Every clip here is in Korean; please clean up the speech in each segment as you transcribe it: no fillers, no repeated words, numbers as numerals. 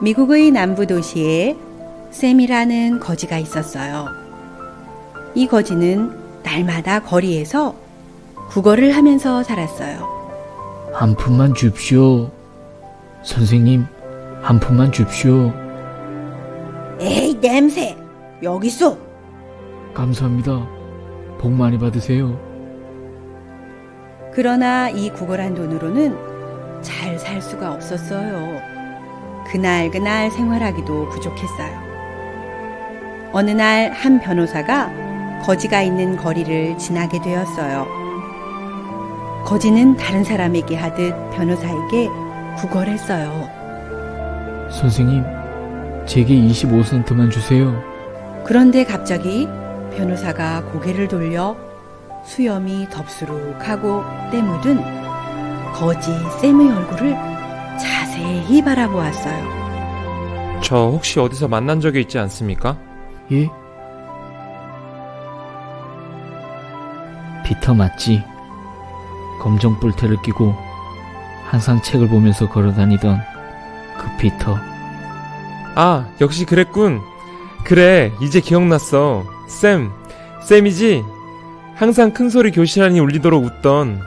미국의 남부 도시에 샘이라는 거지가 있었어요. 이 거지는 날마다 거리에서 구걸을 하면서 살았어요. 한 푼만 줍시오. 선생님, 한 푼만 줍시오. 에이, 냄새! 여기 있어! 감사합니다. 복 많이 받으세요. 그러나 이 구걸한 돈으로는 잘 살 수가 없었어요. 그날 생활하기도 부족했어요. 어느 날 한 변호사가 거지가 있는 거리를 지나게 되었어요. 거지는 다른 사람에게 하듯 변호사에게 구걸했어요. 선생님, 제게 25센트만 주세요. 그런데 갑자기 변호사가 고개를 돌려 수염이 덥수룩하고 때 묻은 거지 샘의 얼굴을 자세히 바라보았어요. 저 혹시 어디서 만난 적이 있지 않습니까? 예? 피터 맞지? 검정 뿔테를 끼고 항상 책을 보면서 걸어다니던 그 피터. 아, 역시 그랬군. 그래, 이제 기억났어. 쌤이지? 항상 큰 소리 교실 안이 울리도록 웃던.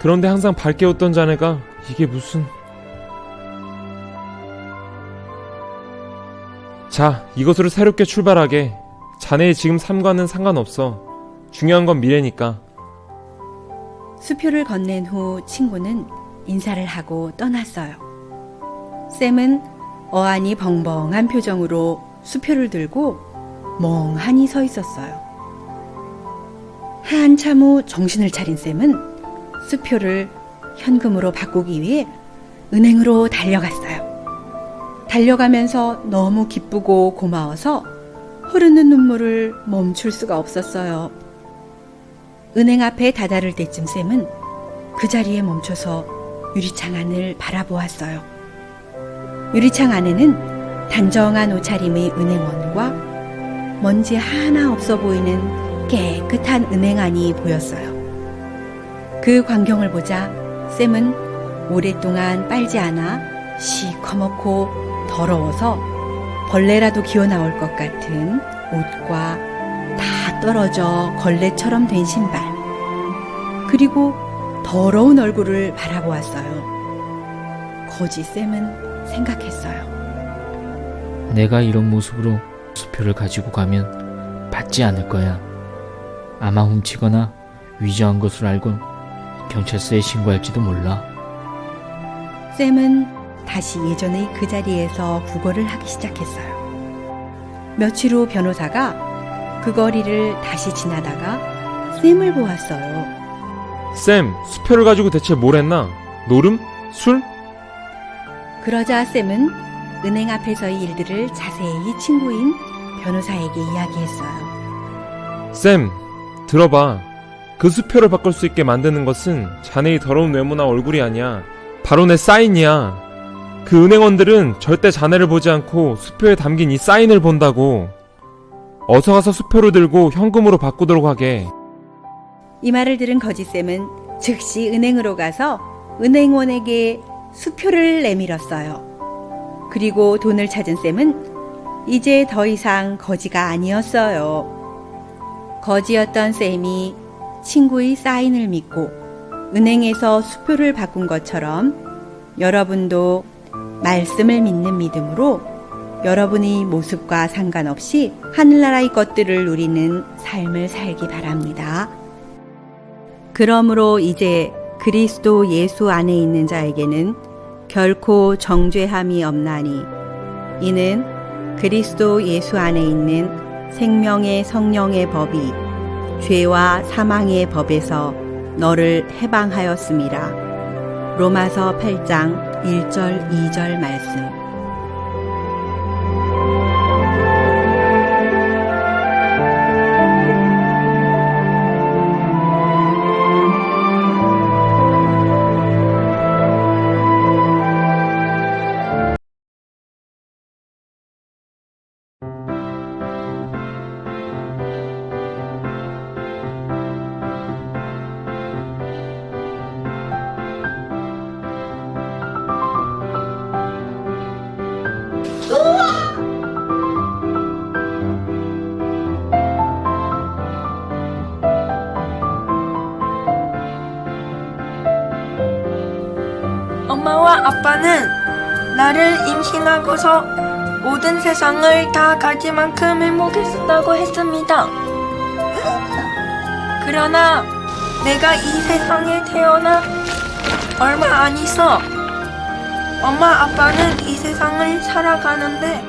그런데 항상 밝게 웃던 자네가 이게 무슨... 자, 이것으로 새롭게 출발하게. 자네의 지금 삶과는 상관없어. 중요한 건 미래니까. 수표를 건넨 후 친구는 인사를 하고 떠났어요. 샘은 어안이 벙벙한 표정으로 수표를 들고 멍하니 서 있었어요. 한참 후 정신을 차린 샘은 수표를 현금으로 바꾸기 위해 은행으로 달려갔어요. 달려가면서 너무 기쁘고 고마워서 흐르는 눈물을 멈출 수가 없었어요. 은행 앞에 다다를 때쯤 샘은 그 자리에 멈춰서 유리창 안을 바라보았어요. 유리창 안에는 단정한 옷차림의 은행원과 먼지 하나 없어 보이는 깨끗한 은행안이 보였어요. 그 광경을 보자 샘은 오랫동안 빨지 않아 시커멓고 더러워서 벌레라도 기어나올 것 같은 옷과 다 떨어져 걸레처럼 된 신발, 그리고 더러운 얼굴을 바라보았어요. 거지 샘은 생각했어요. 내가 이런 모습으로 수표를 가지고 가면 받지 않을 거야. 아마 훔치거나 위조한 것으로 알고 경찰서에 신고할지도 몰라. 샘은 다시 예전의 그 자리에서 구걸을 하기 시작했어요. 며칠 후 변호사가 그 거리를 다시 지나다가 샘을 보았어요. 쌤, 수표를 가지고 대체 뭘 했나? 노름? 술? 그러자 샘은 은행 앞에서의 일들을 자세히 친구인 변호사에게 이야기했어요. 쌤, 들어봐. 그 수표를 바꿀 수 있게 만드는 것은 자네의 더러운 외모나 얼굴이 아니야. 바로 내 사인이야. 그 은행원들은 절대 자네를 보지 않고 수표에 담긴 이 사인을 본다고. 어서 가서 수표를 들고 현금으로 바꾸도록 하게. 이 말을 들은 거지쌤은 즉시 은행으로 가서 은행원에게 수표를 내밀었어요. 그리고 돈을 찾은 쌤은 이제 더 이상 거지가 아니었어요. 거지였던 쌤이 친구의 사인을 믿고 은행에서 수표를 바꾼 것처럼 여러분도 말씀을 믿는 믿음으로 여러분의 모습과 상관없이 하늘나라의 것들을 누리는 삶을 살기 바랍니다. 그러므로 이제 그리스도 예수 안에 있는 자에게는 결코 정죄함이 없나니 이는 그리스도 예수 안에 있는 생명의 성령의 법이 죄와 사망의 법에서 너를 해방하였음이라. 로마서 8장 1절 2절 말씀. 엄마와 아빠는 나를 임신하고서 모든 세상을 다 가질 만큼 행복했었다고 했습니다. 그러나 내가 이 세상에 태어나 얼마 안 있어 엄마 아빠는 이 세상을 살아가는데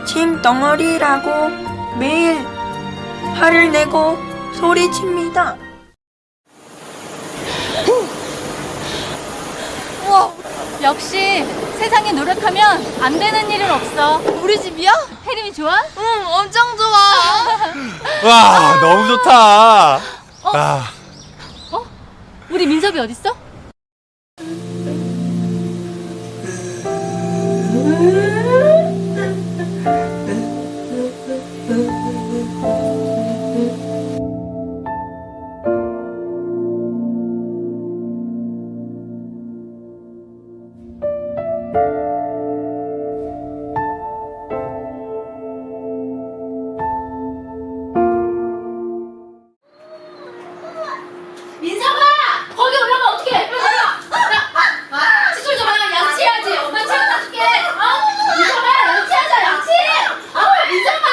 짐 덩어리라고 매일 화를 내고 소리칩니다. 역시 세상에 노력하면 안 되는 일은 없어. 우리 집이야? 혜림이 좋아? 응, 엄청 좋아. 와, 너무 좋다. 우리 민섭이 어딨어? 민섭아! 거기 올라가 어떡해! 칫솔 좀 하나 양치해야지. 엄마 체온 놔줄게. 민섭아 양치하자 양치. 민섭아.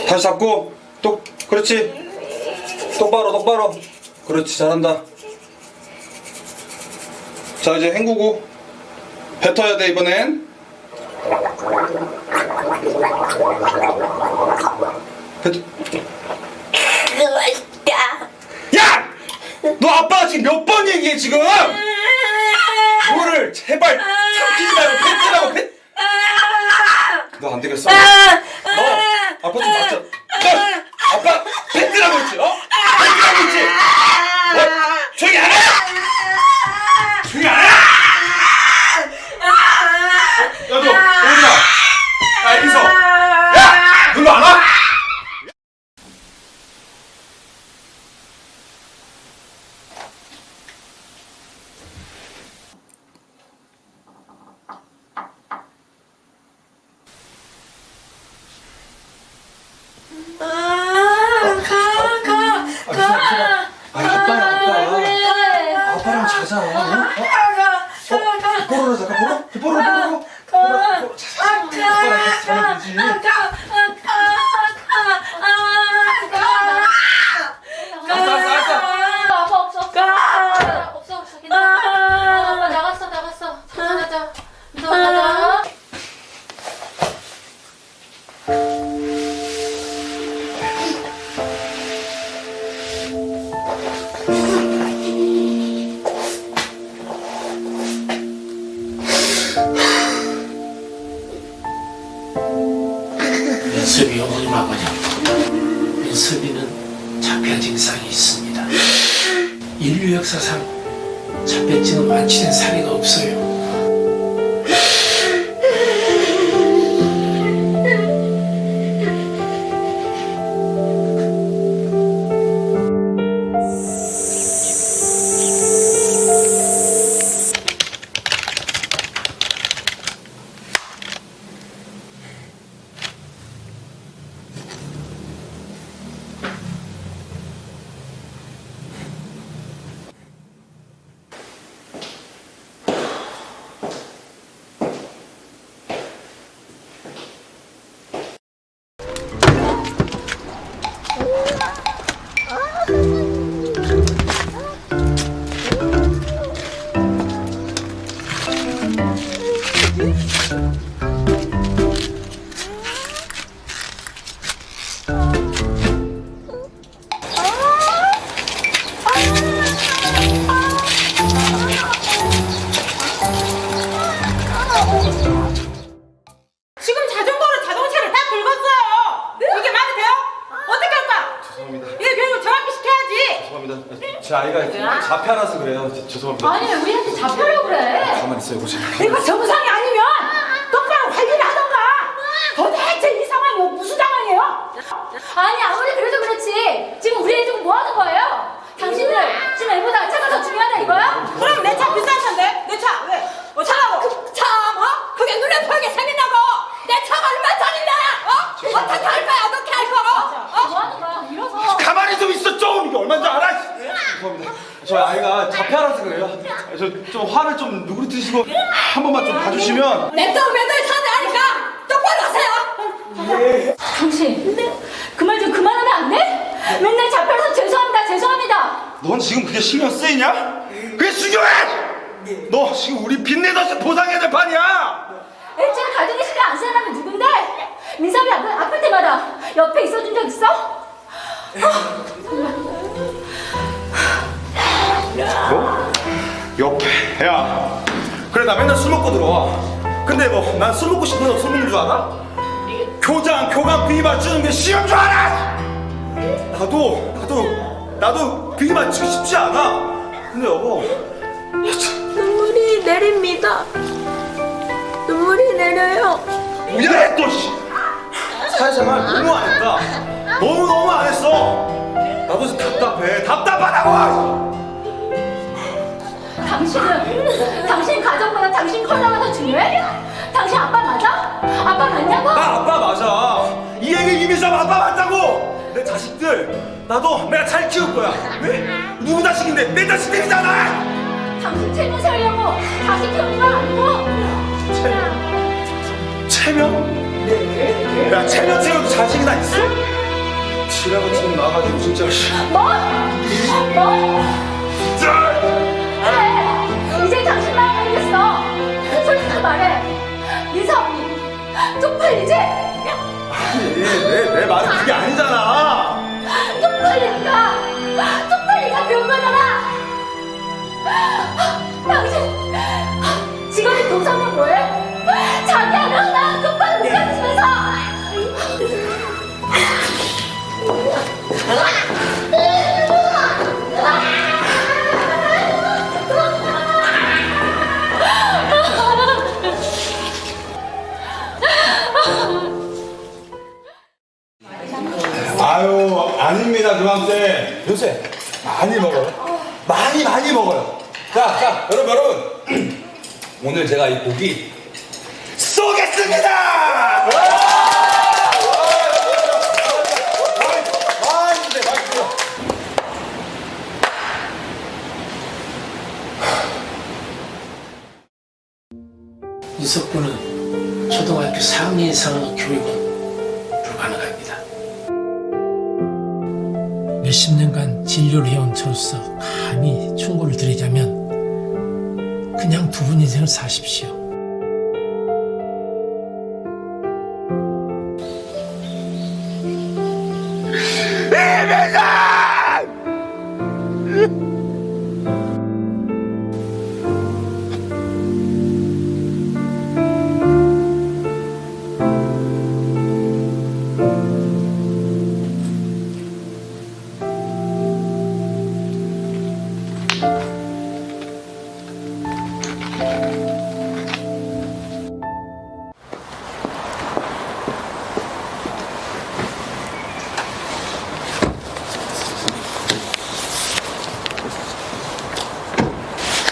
다시 잡고, 그렇지. 똑바로. 그렇지, 잘한다. 자, 이제 헹구고. 뱉어야 돼, 이번엔. 야! 너 아빠가 지금 몇 번 얘기해, 지금? 이거를 제발 삼키지 말고 뱉으라고, 너 안 되겠어. 너 아빠 좀 맞자. 너 아빠 뱉으라고 했지, 뱉으라고 했지. 조용히 안 해! 조용히 안 해! 야, 너 어디 가? 야, 이서. 야! 놀러 안 와? 아빠랑 자자. 보러 자자. 보러. 아빠랑 같이 자면 되지. 아빠 없어. 괜찮아. 아빠 나갔어. 가자. 민섭아 가자. 민섭이 어머님 아버님, 민섭이는 자폐 증상이 있습니다. 인류 역사상 자폐증은 완치된 사례가 없어요. 지금 자전거로 자동차를 다 긁었어요. 이게 말이 돼요? 어떻게 할까? 죄송합니다. 이거 결국 정확히 시켜야지. 죄송합니다. 제 아이가 자폐라서 그래요. 죄송합니다. 아니 왜 우리한테 잡혀라고 그래? 가만히 있어요, 보세요. 이거 정상이 아니면 똑바로 관리를 하던가. 도대체 이 상황이 무슨 상황이에요? 아니 아무리 그래도 그렇지. 지금 우리 애 지금 뭐 하는 거예요? 당신들 지금 애보다 차가 더 중요하다 이거야? 그럼 내 차 비싼 차인데? 내 차 왜? 뭐 차라고? 그게 눈에 보이게 생긴다고. 내 차가 얼마짜린데? 어떻게 할 거야? 어떻게 할 거야? 뭐 하는 거야? 밀어서. 가만히 좀 있어, 좀! 이게 얼마인 줄 알아? 죄송합니다. 저희 아이가 자폐라서 그래요. 저 좀 화를 좀 누그러뜨리시고 한 번만 좀 봐주시면. 내 또 매달 사내하니까 똑바로 하세요. 당신 그 말 좀 그만하면 안 돼? 맨날 잡혀서 죄송합니다. 넌 지금 그게 신경 쓰이냐? 그게 중요해! 너 지금 우리 빚내서 보상해야 될 판이야! 일주일 가정의 신경 안 쓰는 사람이 누군데? 민섭이 아플 때마다 옆에 있어준 적 있어? 뭐? 옆에 야 그래 나 맨날 술 먹고 들어와. 근데 뭐 난 술 먹고 싶어서 술 먹는 줄 알아? 교감 비위 맞추는 게 쉬운 줄 알아? 나도 비위 맞추기 쉽지 않아. 근데 여보 눈물이 내립니다. 눈물이 내려요. 미안해 또 씨. 사회생활 너무 안 했다. 너무 안 했어. 나도 지금 답답하다고. 당신 가정보다 당신 커나가 더 중요해? 당신 아빠 맞아? 아빠 맞냐고? 나 아빠 맞아. 이 얘기 이미서 아빠 맞다고. 내 자식들 나도 내가 잘 키울 거야. 왜? 누구 자식인데 내 자식들이잖아. 당신 체면 세우려고 자식 키우는 거 아니고? 체면? 야 체면 채워도 자식이나 있어? 지랄 같은 놈 나가지고 진짜. 뭐? 그래, 이제 당신 말 알겠어. 솔직히 말해. 민섭이 쪽팔리지? 아니 내 말은 그게 아니잖아. 쪽팔리니까 그런 거잖아. 당신 직원이 동사면 뭐해? 자기 아들 나 똑바로 못 가르치면서. 아유 아닙니다 교감쌤. 요새 많이 먹어요. 많이 먹어요. 자 여러분 오늘 제가 이 고기 쏘겠습니다. 이석구는 초등학교 4학년 이상의 교육은 불가능합니다. 몇십 년간 진료를 해온 저로서 감히 충고를 드리자면 그냥 두 분 인생을 사십시오.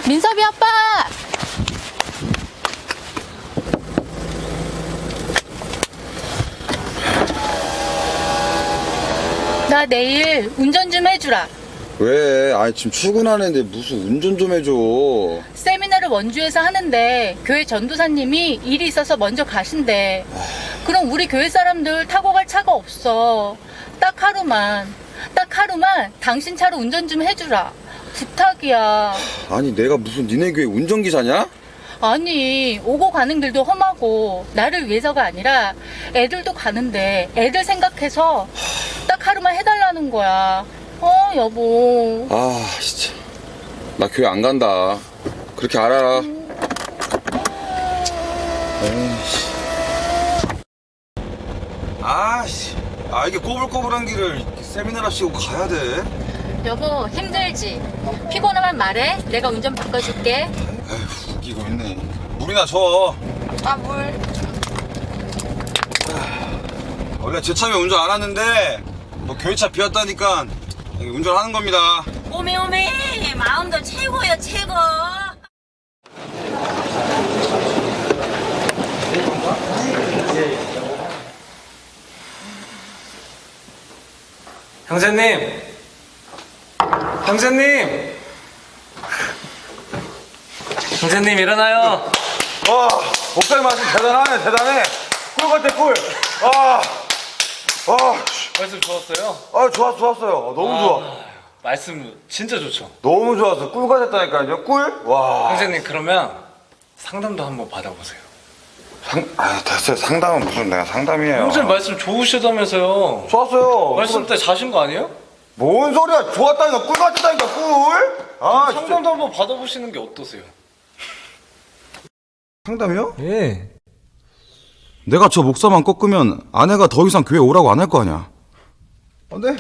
민섭이 아빠! 나 내일 운전 좀 해주라. 왜? 아니 지금 출근하는데 무슨 운전 좀 해줘. 세미나를 원주에서 하는데 교회 전도사님이 일이 있어서 먼저 가신대. 그럼 우리 교회 사람들 타고 갈 차가 없어. 딱 하루만 당신 차로 운전 좀 해주라. 부탁이야. 아니 내가 무슨 니네 교회 운전기사냐? 아니 오고 가는 길도 험하고 나를 위해서가 아니라 애들도 가는데 애들 생각해서 딱 하루만 해달라는 거야. 여보. 아 진짜 나 교회 안 간다. 그렇게 알아라. 에이씨. 아씨, 이게 꼬불꼬불한 길을 이렇게 세미나랍시고 가야 돼. 여보 힘들지? 피곤하면 말해. 내가 운전 바꿔줄게. 에휴 웃기고 있네. 물이나 줘. 물. 원래 제 차면 운전 안 하는데 뭐 교회차 비었다니까 운전하는 겁니다. 오메 마음도 최고요 최고. 형제님 선생님 일어나요. 와, 목사님 말씀 대단하네, 대단해. 꿀 같아, 꿀. 말씀 좋았어요? 좋았어요. 너무 좋아. 말씀 진짜 좋죠. 너무 좋았어. 꿀 같았다니까요, 꿀. 와. 선생님 그러면 상담도 한번 받아보세요. 됐어요. 상담은 무슨 내가 상담이에요. 선생님 말씀 좋으시다면서요. 좋았어요. 말씀 때 자신 거 아니에요? 뭔 소리야? 좋았다니까, 꿀 같았다니까, 꿀. 상담도 한번 받아보시는 게 어떠세요? 상담이요? 예. 내가 저 목사만 꺾으면 아내가 더 이상 교회 오라고 안 할 거 아니야. 네.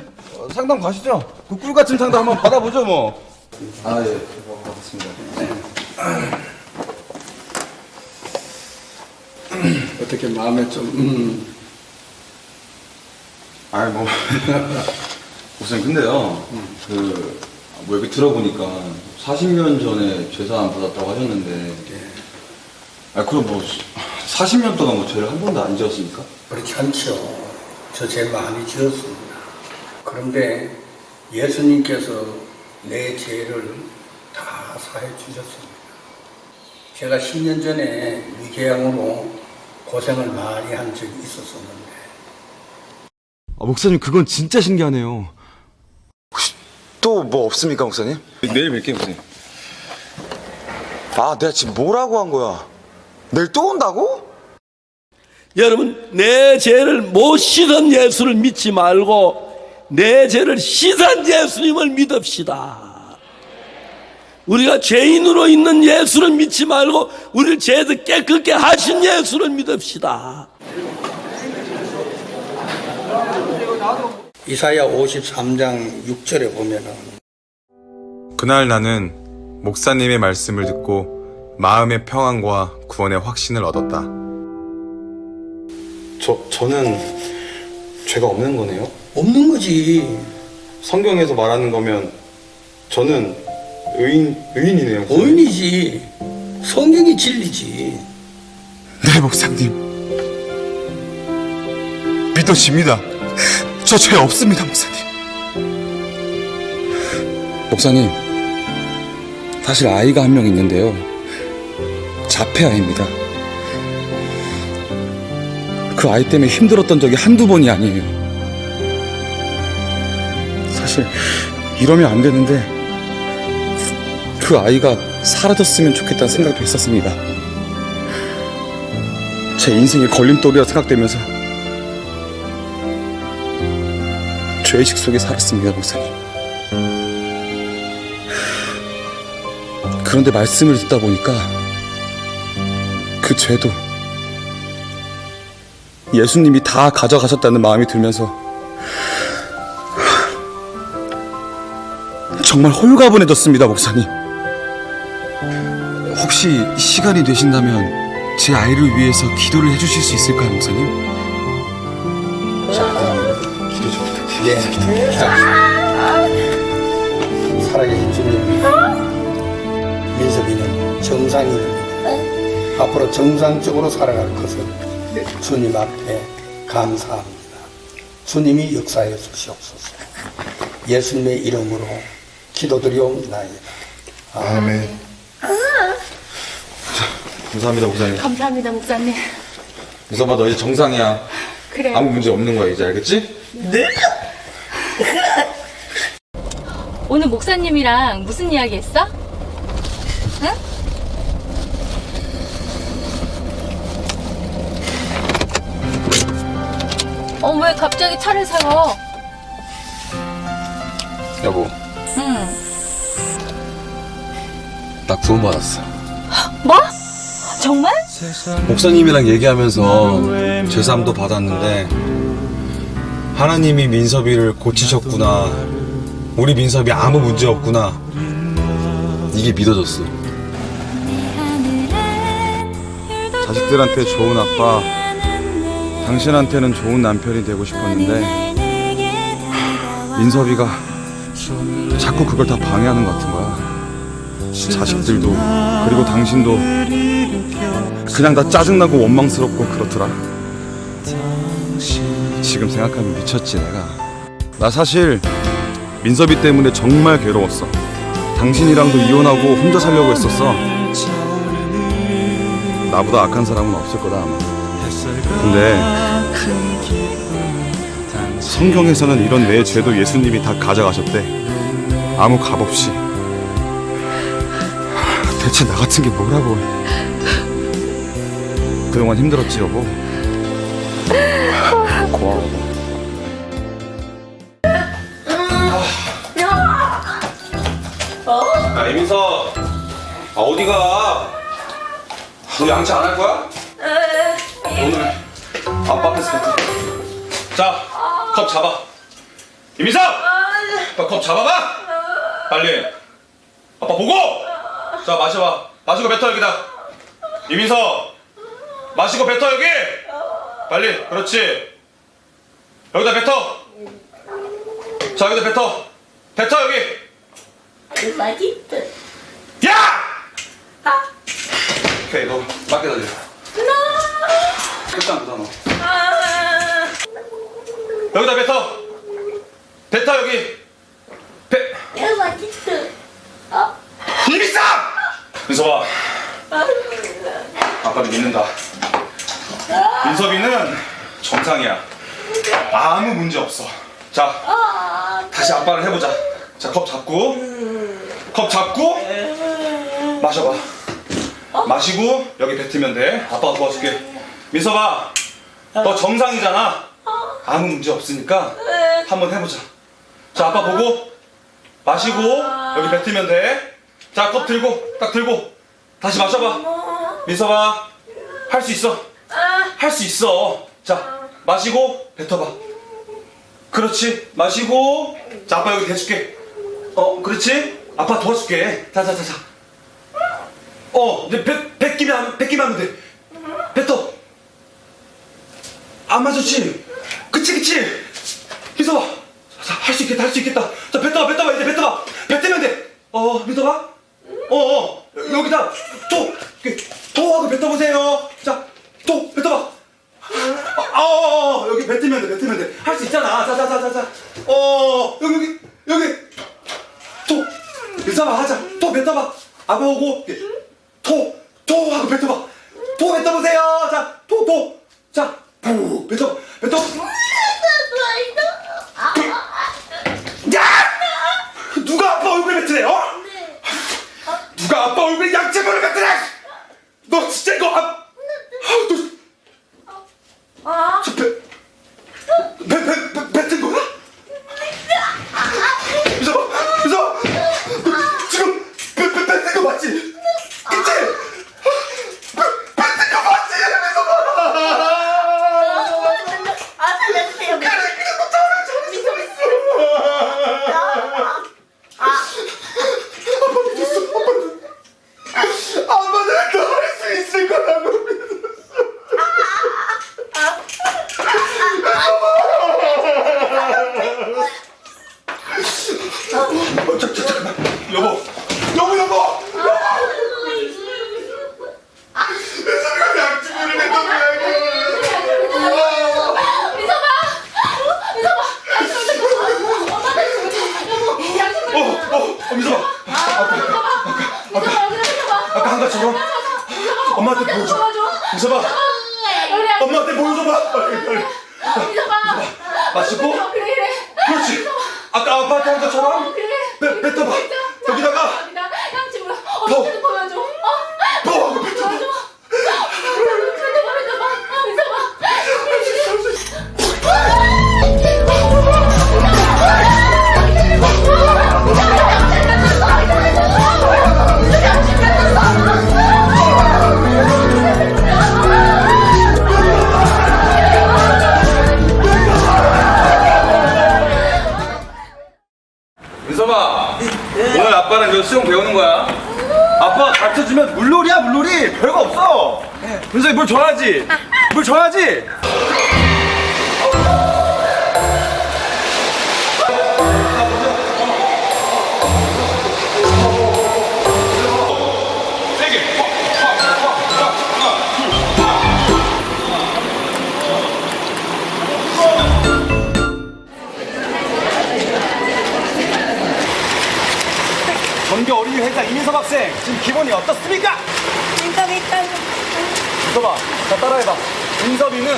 상담 가시죠. 그 꿀 같은 상담 한번 받아보죠, 뭐. 예. 반갑습니다. 어떻게 마음에 좀 목사님, 근데요, 뭐 이렇게 들어보니까 40년 전에 죄사함 받았다고 하셨는데, 그럼 뭐 40년 동안 뭐 죄를 한 번도 안 지었습니까? 그렇지 않죠. 저 죄 많이 지었습니다. 그런데 예수님께서 내 죄를 다 사해 주셨습니다. 제가 10년 전에 위궤양으로 고생을 많이 한 적이 있었었는데. 목사님, 그건 진짜 신기하네요. 혹시 또 뭐 없습니까, 목사님? 내일 뵐게요, 목사님. 내가 지금 뭐라고 한 거야? 내일 또 온다고? 여러분, 내 죄를 못 씻은 예수를 믿지 말고 내 죄를 씻은 예수님을 믿읍시다. 우리가 죄인으로 있는 예수를 믿지 말고 우리를 죄에서 깨끗게 하신 예수를 믿읍시다. 이사야 53장 6절에 보면은, 그날 나는 목사님의 말씀을 듣고 마음의 평안과 구원의 확신을 얻었다. 저는 죄가 없는 거네요? 없는 거지. 성경에서 말하는 거면 저는 의인이네요. 의인이지. 성경이 진리지. 네, 목사님. 믿어집니다. 저 죄 없습니다, 목사님. 목사님, 사실 아이가 한 명 있는데요. 자폐아이입니다. 그 아이 때문에 힘들었던 적이 한두 번이 아니에요. 사실 이러면 안 되는데 그 아이가 사라졌으면 좋겠다는 생각도 했었습니다. 제 인생의 걸림돌이라 생각되면서 죄의식 속에 살았습니다, 목사님. 그런데 말씀을 듣다 보니까 그 죄도 예수님이 다 가져가셨다는 마음이 들면서 정말 홀가분해졌습니다, 목사님. 혹시 시간이 되신다면 제 아이를 위해서 기도를 해주실 수 있을까요, 목사님? 기도 좀 부탁드립니다. 예. 살아계신 주님, 민섭이는 정상인입니다. 앞으로 정상적으로 살아갈 것을 주님 앞에 감사합니다. 주님이 역사해 주시옵소서. 예수님의 이름으로 기도드리옵나이다. 아멘. 감사합니다, 목사님. 감사합니다, 목사님. 민섭아, 너 이제 정상이야. 그래. 아무 문제 없는 거야, 이제. 알겠지? 네. 오늘 목사님이랑 무슨 이야기 했어? 응? 왜 갑자기 차를 세워? 여보, 응. 나 구원받았어. 뭐? 정말? 목사님이랑 얘기하면서 죄사함도 받았는데 하나님이 민섭이를 고치셨구나, 우리 민섭이 아무 문제 없구나, 이게 믿어졌어. 자식들한테 좋은 아빠, 당신한테는 좋은 남편이 되고 싶었는데 민섭이가 자꾸 그걸 다 방해하는 것 같은 거야. 자식들도 그리고 당신도 그냥 다 짜증나고 원망스럽고 그렇더라. 지금 생각하면 미쳤지 내가. 나 사실 민섭이 때문에 정말 괴로웠어. 당신이랑도 이혼하고 혼자 살려고 했었어. 나보다 악한 사람은 없을 거다 아마. 근데 성경에서는 이런 내 죄도 예수님이 다 가져가셨대. 아무 값 없이. 대체 나 같은 게 뭐라고. 그동안 힘들었지 여보. 고마워. 야, 이민서. 어디가? 너 양치 안 할 거야? 오늘 아빠 앞에서 뱉어. 자, 컵 잡아. 이민서! 아빠 컵 잡아봐! 빨리. 아빠 보고! 자, 마셔봐. 마시고 뱉어, 여기다. 이민서! 마시고 뱉어, 여기! 빨리. 그렇지. 여기다 뱉어. 자, 여기다 뱉어. 뱉어, 여기! 맛있어. 야! 오케이, 너 밖에 달려. 끝장 그다 너. 여기다 뱉어. 뱉어 여기. 야, 맛있어. 이민서! 민서봐. 아빠를 믿는다. 민섭이는 정상이야. 아무 문제 없어. 자, 다시 아빠를 해보자. 자, 컵 잡고. 컵 잡고. 마셔봐. 마시고 여기 뱉으면 돼. 아빠가 도와줄게. 민서봐, 너 정상이잖아. 아무 문제 없으니까 한번 해보자. 자, 아빠 보고 마시고 여기 뱉으면 돼. 자, 컵 들고 딱 들고 다시 마셔봐. 민서봐, 할 수 있어. 할 수 있어. 자, 마시고 뱉어봐. 그렇지. 마시고. 자, 아빠 여기 대줄게. 그렇지. 아빠 도와줄게. 자자자자. 이제 뱉기만 하면 돼. 뱉어. 안 맞았지? 그치. 민서봐. 자, 할 수 있겠다, 할 수 있겠다. 자, 뱉어봐, 이제 뱉어봐. 뱉으면 돼. 민서봐. 여기다 토하고 뱉어보세요. 자, 토 뱉어봐. 여기 뱉으면 돼. 할 수 있잖아. 자. 여기. 토. 민서봐, 하자. 토 뱉어봐. 아빠 오고. 토 하고 뱉어봐. 토 뱉어보세요. 자, 토. 자, 부 뱉어. 야! 누가 아빠 얼굴에 뱉으래? 누가 아빠 얼굴에 양채물을 뱉으래? 너 진짜 이거 뱉은 거야? 민서, 지금 뱉은 거 맞지? 그치? 뱉은 거 맞지? 살려주세요. 아빠는 더 할 수 있을 거라고 믿었어. 잠깐만. 여보. 민서가 양치기를 했던 거야. 민서봐. 아까 한 것처럼 엄마한테 보여줘. 민서봐. 엄마한테 보여줘봐. 빨리. 마시고. 그렇지. 아까 아빠한테 한 것처럼 뱉어봐. 여기다가 하고 뱉어봐. 민서봐, 오늘 아빠는 저 수영 배우는 거야. 아빠 가르쳐주면 물놀이야, 물놀이. 별거 없어. 민서이 물 줘야지. 물 줘야지. 전교 어린이 회장 이민섭 학생, 지금 기분이 어떻습니까? 일단 민섭아, 자 따라해봐. 민섭이는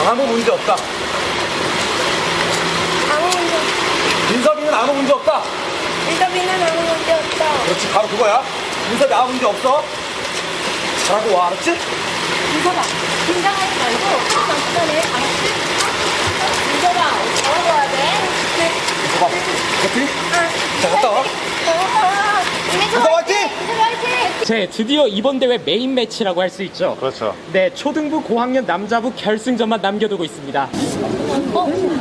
아무 문제 없다. 민섭이는 아무 문제 없다. 그렇지, 바로 그거야. 민섭이 아무 문제 없어. 잘하고 와, 알았지? 민서봐, 긴장하지 말고 한번 시간에 알았지? 민서봐, 잘하고 와야 돼. 네. 민섭아, 화이팅! 자, 갔다 와. 민섭 화이팅! 드디어 이번 대회 메인 매치라고 할 수 있죠. 그렇죠. 네, 초등부 고학년 남자부 결승전만 남겨두고 있습니다.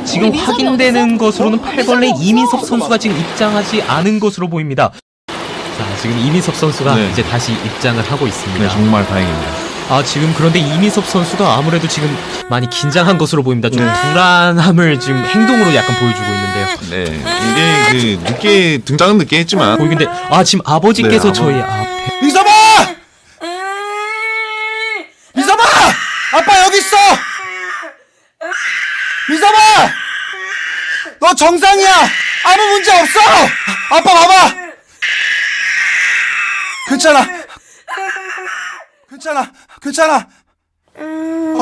지금 확인되는 것으로는 8번레 이민섭 선수가 지금 입장하지 않은 것으로 보입니다. 자, 지금 이민섭 선수가 이제 다시 입장을 하고 있습니다. 네, 정말 다행입니다. 아, 지금 그런데 이민섭 선수가 아무래도 지금 많이 긴장한 것으로 보입니다. 좀 불안함을 지금 행동으로 약간 보여주고 있는데요. 네, 이게 그 늦게 등장은 늦게 했지만 근데 지금 아버지께서 저희 앞에 민섭아! 민섭아! 아빠 여기 있어! 민섭아! 너 정상이야! 아무 문제 없어! 아빠 봐봐! 괜찮아.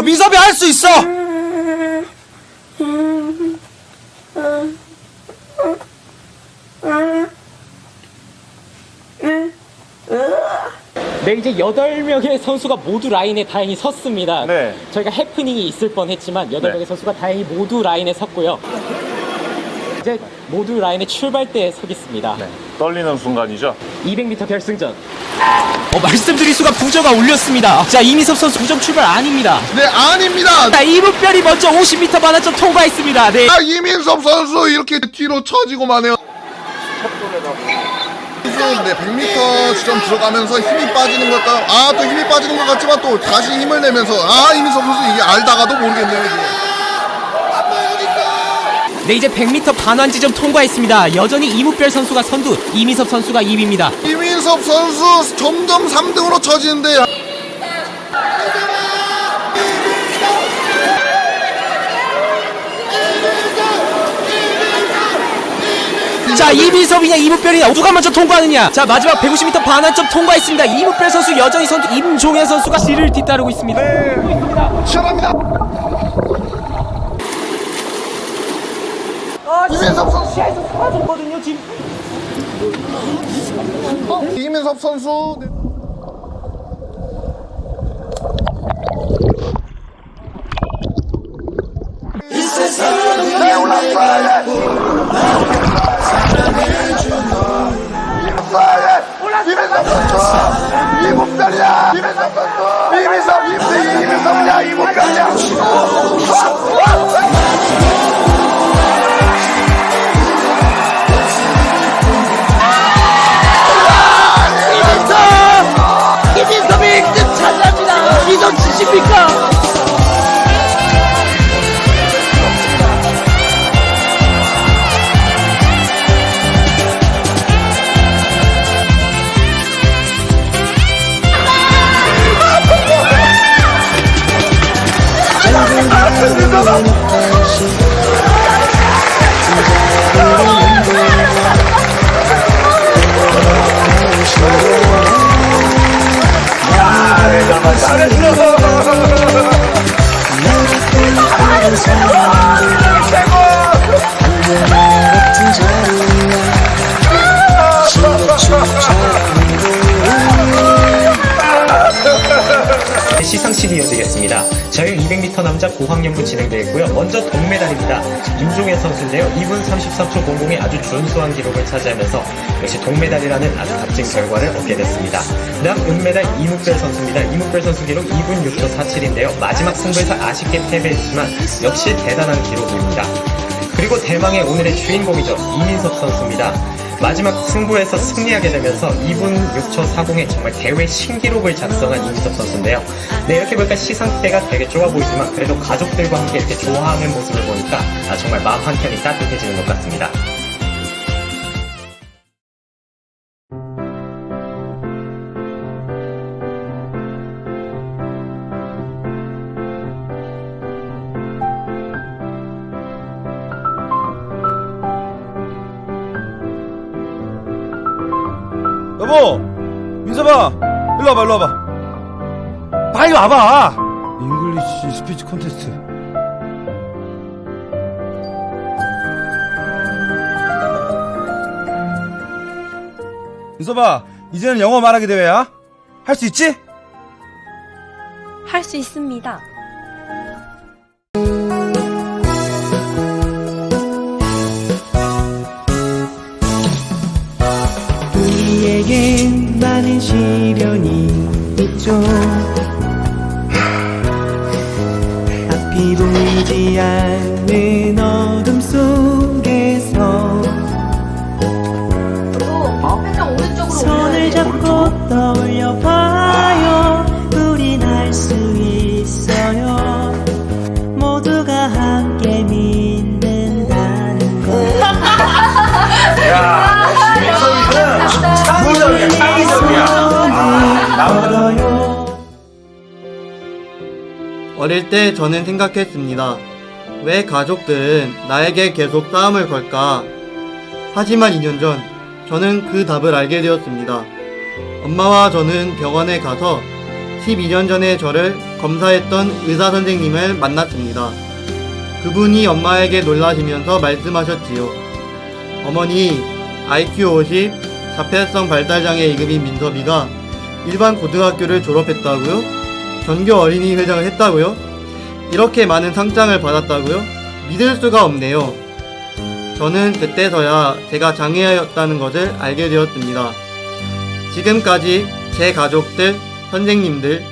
민섭이 할 수 있어! 네, 이제 8명의 선수가 모두 라인에 다행히 섰습니다. 저희가 해프닝이 있을 뻔했지만 8명의 선수가 다행히 모두 라인에 섰고요. 이제 모두 라인에 출발대에 서겠습니다. 떨리는 순간이죠. 200m 결승전. 말씀드릴 수가 부저가 울렸습니다. 자, 이민섭 선수 부정 출발 아닙니다. 네, 아닙니다. 자, 이무별이 먼저 50m 반환점 통과했습니다. 네. 이민섭 선수 이렇게 뒤로 처지고만 해요. 네, 100m 지점 들어가면서 힘이 빠지는 것 또 힘이 빠지는 것 같지만 또 다시 힘을 내면서 이민섭 선수 이게 알다가도 모르겠네요, 이게. 네, 이제 100m 반환 지점 통과했습니다. 여전히 이무별 선수가 선두, 이민섭 선수가 2위입니다. 이민섭 선수 점점 3등으로 처지는데. 자, 이민섭이냐 이무별이냐 누가 먼저 통과하느냐. 자, 마지막 150m 반환점 통과했습니다. 이무별 선수 여전히 선두, 임종현 선수가 뒤를 뒤따르고 있습니다. 시원합니다. 이민섭 선수 시야에서 사라졌거든요, 지금. 이민섭 선수. 이 세상에 올라가야 이민섭 선수 이문별이야. 이민섭 선수 이민섭이야. 이문별이야. 이민섭이 1등 차지합니다. 이정 치십니까? 시상식이 이어지겠습니다. 자유 200m 남자 고학년부 진행되겠고요. 먼저 동메달입니다. 임종현 선수인데요. 2분 33초 00의 아주 준수한 기록을 차지하면서 역시 동메달이라는 아주 값진 결과를 얻게 됐습니다. 그다음 은메달 이무별 선수입니다. 이무별 선수 기록 2분 6초 47인데요. 마지막 승부에서 아쉽게 패배했지만 역시 대단한 기록입니다. 그리고 대망의 오늘의 주인공이죠. 이민섭 선수입니다. 마지막 승부에서 승리하게 되면서 2분 6초 40의 정말 대회 신기록을 작성한 이민섭 선수인데요. 네, 이렇게 보니까 시상대가 되게 좁아 보이지만 그래도 가족들과 함께 이렇게 좋아하는 모습을 보니까 정말 마음 한켠이 따뜻해지는 것 같습니다. 여보, 민서봐, 일로 와봐, 일로 와봐. 빨리 와봐. 잉글리시 스피치 콘테스트. 민서봐, 이제는 영어 말하기 대회야. 할 수 있지? 할 수 있습니다. 우리에겐 많은 시련이 있죠. 앞이 보이지 않는 어둠 속에서 손을 잡고 떠올려봐요. 우린 할 수 있어요. 모두가 함께 믿는다는 거. 야, 역시 민섭이는 창의적이야, 창의적이야. 어릴 때 저는 생각했습니다. 왜 가족들은 나에게 계속 싸움을 걸까? 하지만 2년 전 저는 그 답을 알게 되었습니다. 엄마와 저는 병원에 가서 12년 전에 저를 검사했던 의사 선생님을 만났습니다. 그분이 엄마에게 놀라시면서 말씀하셨지요. 어머니, IQ 50, 자폐성 발달장애 2급인 민섭이가 일반 고등학교를 졸업했다고요? 전교 어린이 회장을 했다고요? 이렇게 많은 상장을 받았다고요? 믿을 수가 없네요. 저는 그때서야 제가 장애였다는 것을 알게 되었습니다. 지금까지 제 가족들, 선생님들,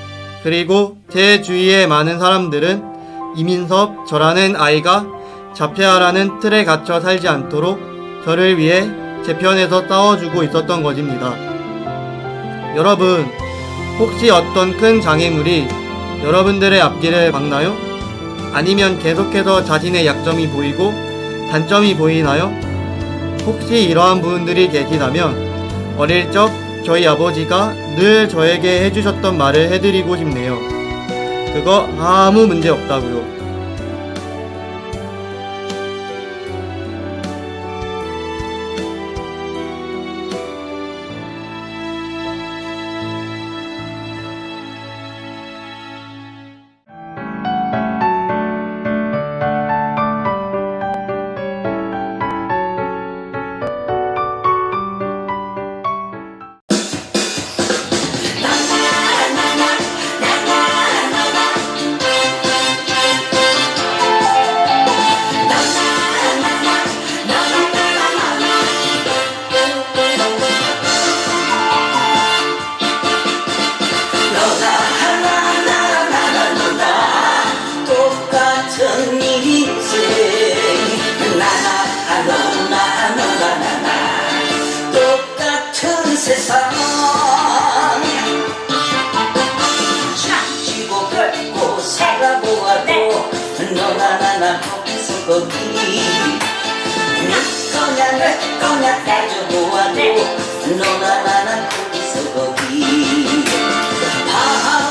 그리고 제 주위의 많은 사람들은 이민섭, 저라는 아이가 자폐아라는 틀에 갇혀 살지 않도록 저를 위해 제 편에서 싸워주고 있었던 것입니다. 여러분, 혹시 어떤 큰 장애물이 여러분들의 앞길을 막나요? 아니면 계속해서 자신의 약점이 보이고 단점이 보이나요? 혹시 이러한 분들이 계시다면 어릴 적 저희 아버지가 늘 저에게 해주셨던 말을 해드리고 싶네요. 그거 아무 문제 없다고요.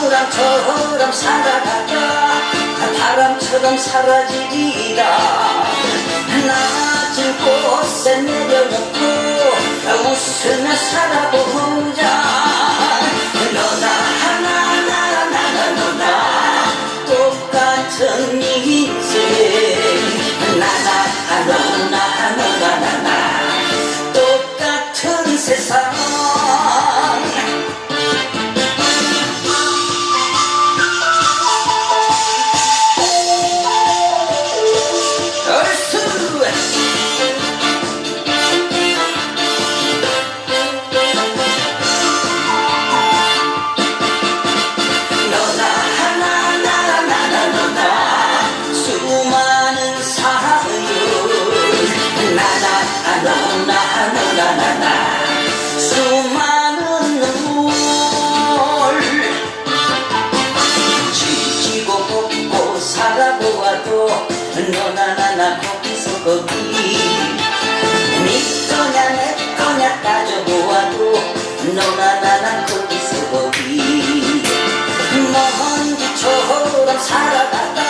바람처럼 살아가다 바람처럼 사라지리라. 낮은 곳에 내려놓고 웃으며 살아보자. 너나 나나 똑같은 인생. 나나 너나 똑같은 세상. 수많은 눈물 지지고 볶고 살아보아도 너나 나나 거기서 거기. 믿거냐 내거냐 따져보아도 너나 나나 거기서 거기. 먼지처럼 살아가다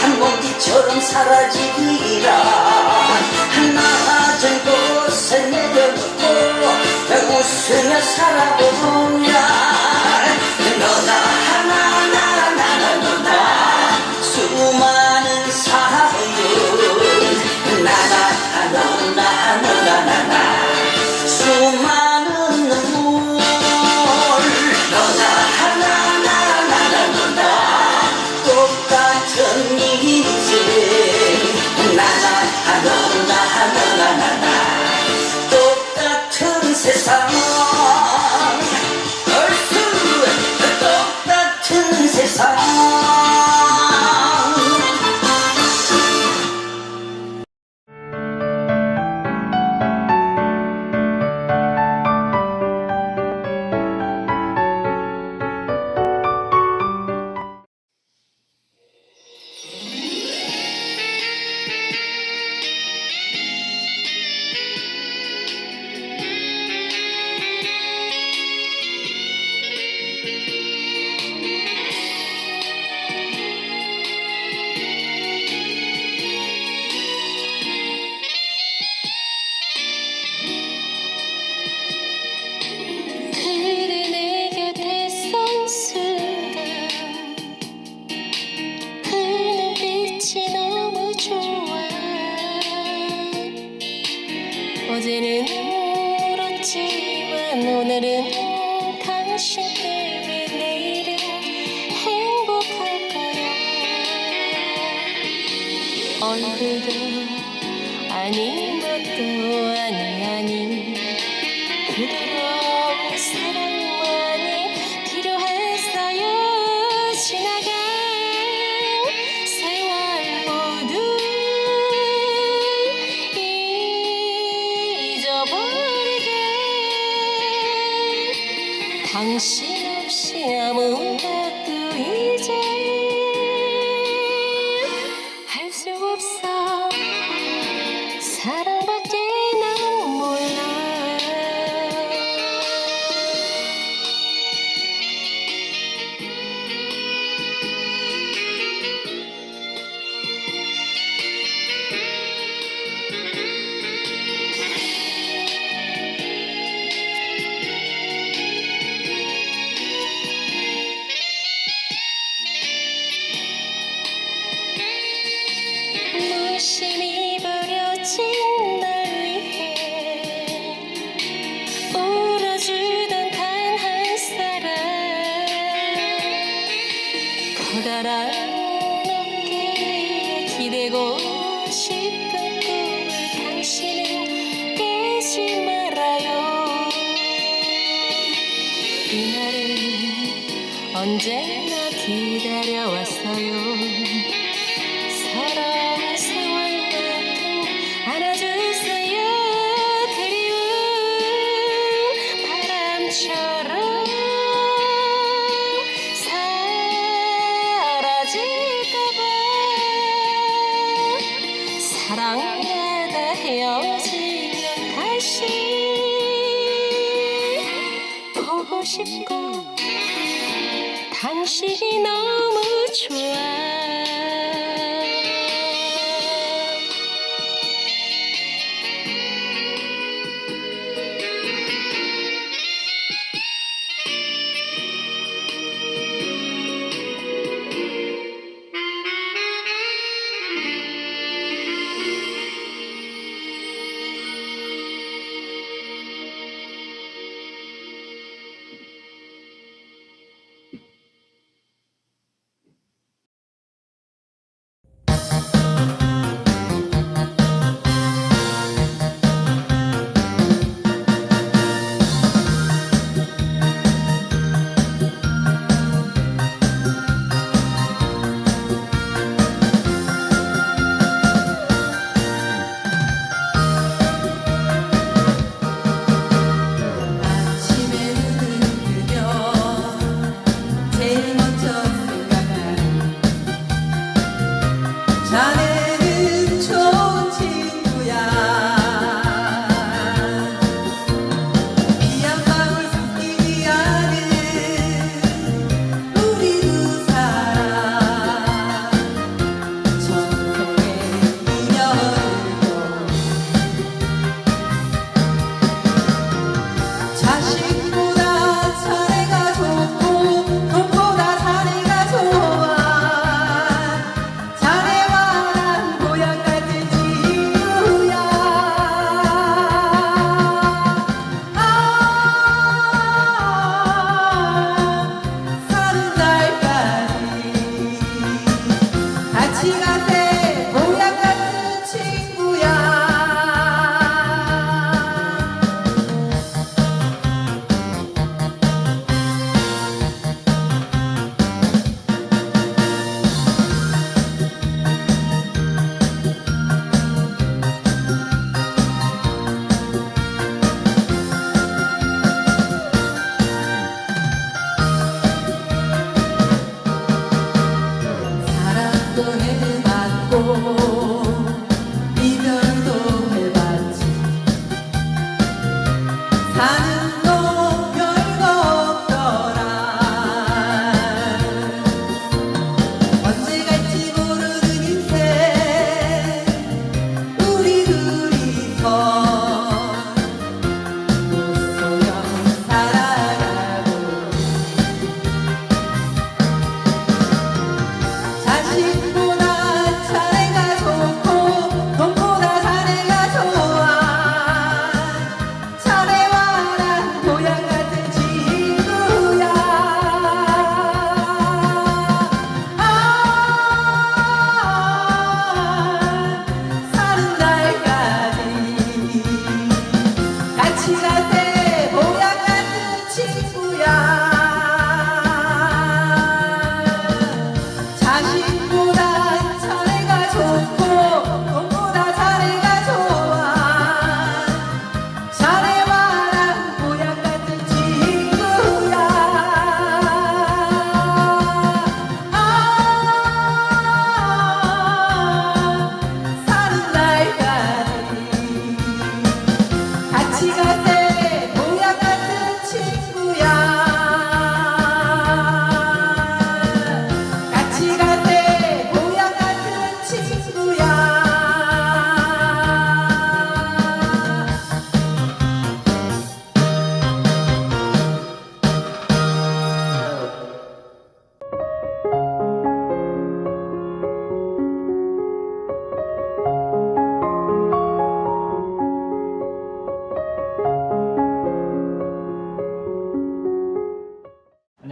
한 먼지처럼 사라지리라. 낮은 곳에 내려놓고 웃으며 살아보면 너나 하나 나나 너나 수많은 사랑들 나나 너나 너나 나나 수많은 눈물 너나 하나 나나 너나 똑같은 인생 나나 너나 너나 나나 똑같은 세상 얼쑤 똑같은 세상 그대 내 곁에 선 순간 그 눈빛이 너무 좋아 어제는 울었지만 오늘은 당신 때문에 내일은 행복할 거야 얼굴도 아니 뭣도 아니 그대로 사랑만이 필요했어요 지나간 세월 모두 잊어버리게 당신 없이 아무것도 이제 할 수 없어 사랑밖에 난 몰라 무심히 버려진 날 위해 울어주던 단 한 사람 커다란 어깨에 기대고 싶은 꿈을 당신은 깨지 말아요 이날을 언제나 기다려왔어요 서러운 세월만큼 안아주세요 그리운 바람처럼 사라질까봐 사랑하다 헤어지면 다시 보고 싶고 당신이 너무 좋아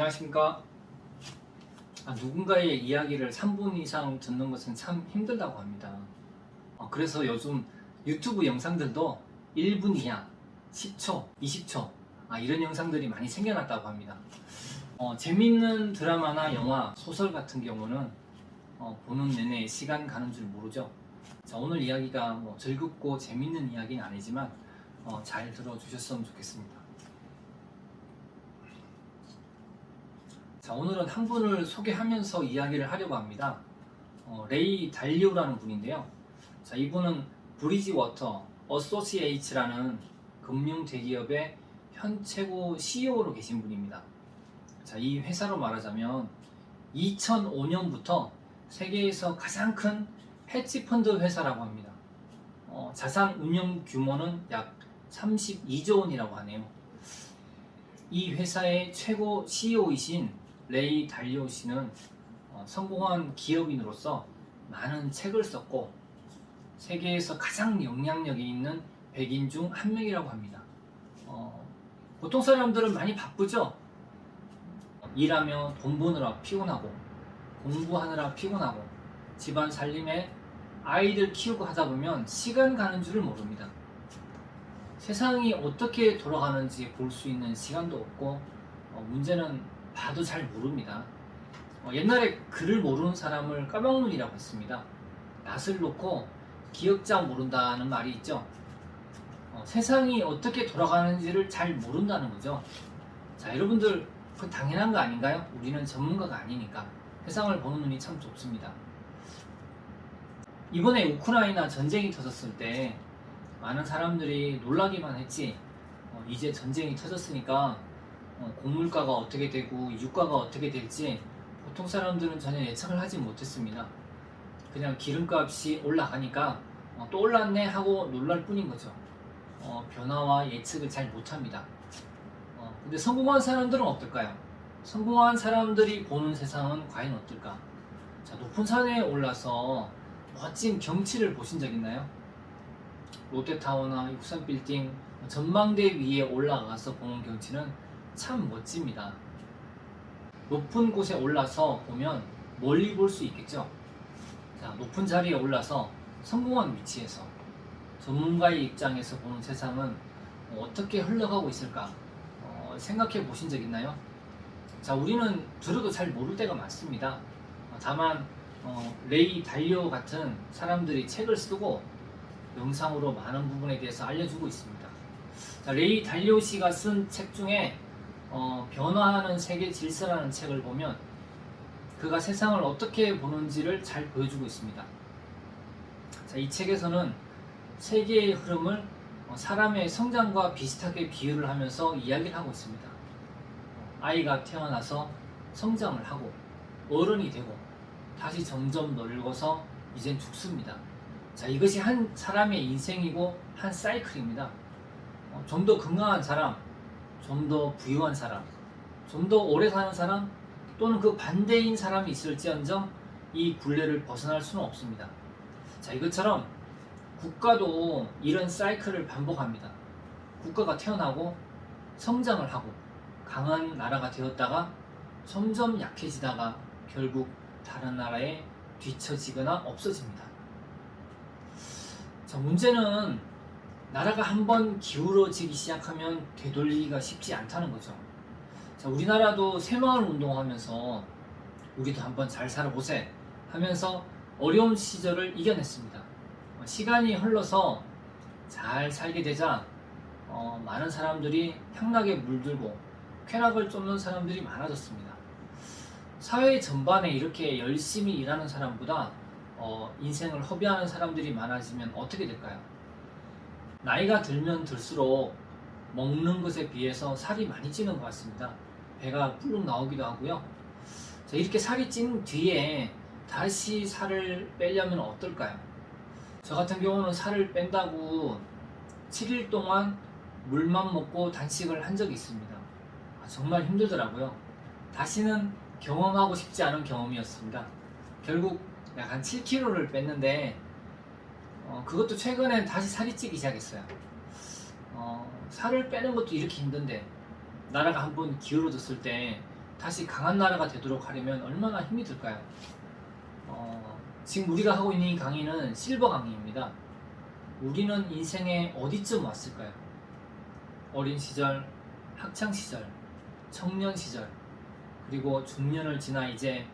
안녕하십니까. 누군가의 이야기를 3분 이상 듣는 것은 참 힘들다고 합니다. 그래서 요즘 유튜브 영상들도 1분 이하, 10초, 20초 이런 영상들이 많이 생겨났다고 합니다. 재밌는 드라마나 영화, 소설 같은 경우는 보는 내내 시간 가는 줄 모르죠. 자, 오늘 이야기가 뭐 즐겁고 재밌는 이야기는 아니지만 잘 들어주셨으면 좋겠습니다. 자, 오늘은 한 분을 소개하면서 이야기를 하려고 합니다. 레이 달리오라는 분인데요. 자, 이분은 브리지워터 어소시에이츠라는 금융 대기업의 현 최고 CEO로 계신 분입니다. 자, 이 회사로 말하자면 2005년부터 세계에서 가장 큰 헤지펀드 회사라고 합니다. 자산 운용 규모는 약 32조 원이라고 하네요. 이 회사의 최고 CEO이신 레이 달리오 씨는 성공한 기업인으로서 많은 책을 썼고 세계에서 가장 영향력이 있는 100인 중 한 명이라고 합니다. 보통 사람들은 많이 바쁘죠? 일하며 돈 버느라 피곤하고 공부하느라 피곤하고 집안 살림에 아이들 키우고 하다 보면 시간 가는 줄을 모릅니다. 세상이 어떻게 돌아가는지 볼 수 있는 시간도 없고 문제는 봐도 잘 모릅니다. 옛날에 글을 모르는 사람을 까막눈이라고 했습니다. 낯을 놓고 기억자 모른다는 말이 있죠. 세상이 어떻게 돌아가는지를 잘 모른다는 거죠. 자, 여러분들 그 당연한 거 아닌가요? 우리는 전문가가 아니니까 세상을 보는 눈이 참 좁습니다. 이번에 우크라이나 전쟁이 터졌을 때 많은 사람들이 놀라기만 했지 이제 전쟁이 터졌으니까 곡물가가 어떻게 되고 유가가 어떻게 될지 보통 사람들은 전혀 예측을 하지 못했습니다. 그냥 기름값이 올라가니까 또 올랐네 하고 놀랄 뿐인 거죠. 변화와 예측을 잘 못합니다. 근데 성공한 사람들은 어떨까요? 성공한 사람들이 보는 세상은 과연 어떨까? 자, 높은 산에 올라서 멋진 경치를 보신 적 있나요? 롯데타워나 육산빌딩 전망대 위에 올라가서 보는 경치는 참 멋집니다. 높은 곳에 올라서 보면 멀리 볼 수 있겠죠. 자, 높은 자리에 올라서 성공한 위치에서 전문가의 입장에서 보는 세상은 어떻게 흘러가고 있을까 생각해 보신 적 있나요? 자, 우리는 들어도 잘 모를 때가 많습니다. 다만 레이 달리오 같은 사람들이 책을 쓰고 영상으로 많은 부분에 대해서 알려주고 있습니다. 자, 레이 달리오 씨가 쓴 책 중에 변화하는 세계 질서라는 책을 보면 그가 세상을 어떻게 보는지를 잘 보여주고 있습니다. 자, 이 책에서는 세계의 흐름을 사람의 성장과 비슷하게 비유를 하면서 이야기를 하고 있습니다. 아이가 태어나서 성장을 하고 어른이 되고 다시 점점 늙어서 이젠 죽습니다. 자, 이것이 한 사람의 인생이고 한 사이클입니다. 좀 더 건강한 사람, 좀 더 부유한 사람, 좀 더 오래 사는 사람 또는 그 반대인 사람이 있을지언정 이 굴레를 벗어날 수는 없습니다. 자, 이것처럼 국가도 이런 사이클을 반복합니다. 국가가 태어나고 성장을 하고 강한 나라가 되었다가 점점 약해지다가 결국 다른 나라에 뒤처지거나 없어집니다. 자, 문제는 나라가 한번 기울어지기 시작하면 되돌리기가 쉽지 않다는 거죠. 자, 우리나라도 새마을 운동하면서 우리도 한번 잘 살아보세 하면서 어려운 시절을 이겨냈습니다. 시간이 흘러서 잘 살게 되자 많은 사람들이 향락에 물들고 쾌락을 쫓는 사람들이 많아졌습니다. 사회 전반에 이렇게 열심히 일하는 사람보다 인생을 허비하는 사람들이 많아지면 어떻게 될까요? 나이가 들면 들수록 먹는 것에 비해서 살이 많이 찌는 것 같습니다. 배가 불룩 나오기도 하고요. 자, 이렇게 살이 찐 뒤에 다시 살을 빼려면 어떨까요? 저 같은 경우는 살을 뺀다고 7일 동안 물만 먹고 단식을 한 적이 있습니다. 정말 힘들더라고요. 다시는 경험하고 싶지 않은 경험이었습니다. 결국 약 한 7kg를 뺐는데 그것도 최근엔 다시 살이 찌기 시작했어요. 살을 빼는 것도 이렇게 힘든데 나라가 한번 기울어졌을 때 다시 강한 나라가 되도록 하려면 얼마나 힘이 들까요? 지금 우리가 하고 있는 이 강의는 실버 강의입니다. 우리는 인생에 어디쯤 왔을까요? 어린 시절, 학창 시절, 청년 시절, 그리고 중년을 지나 이제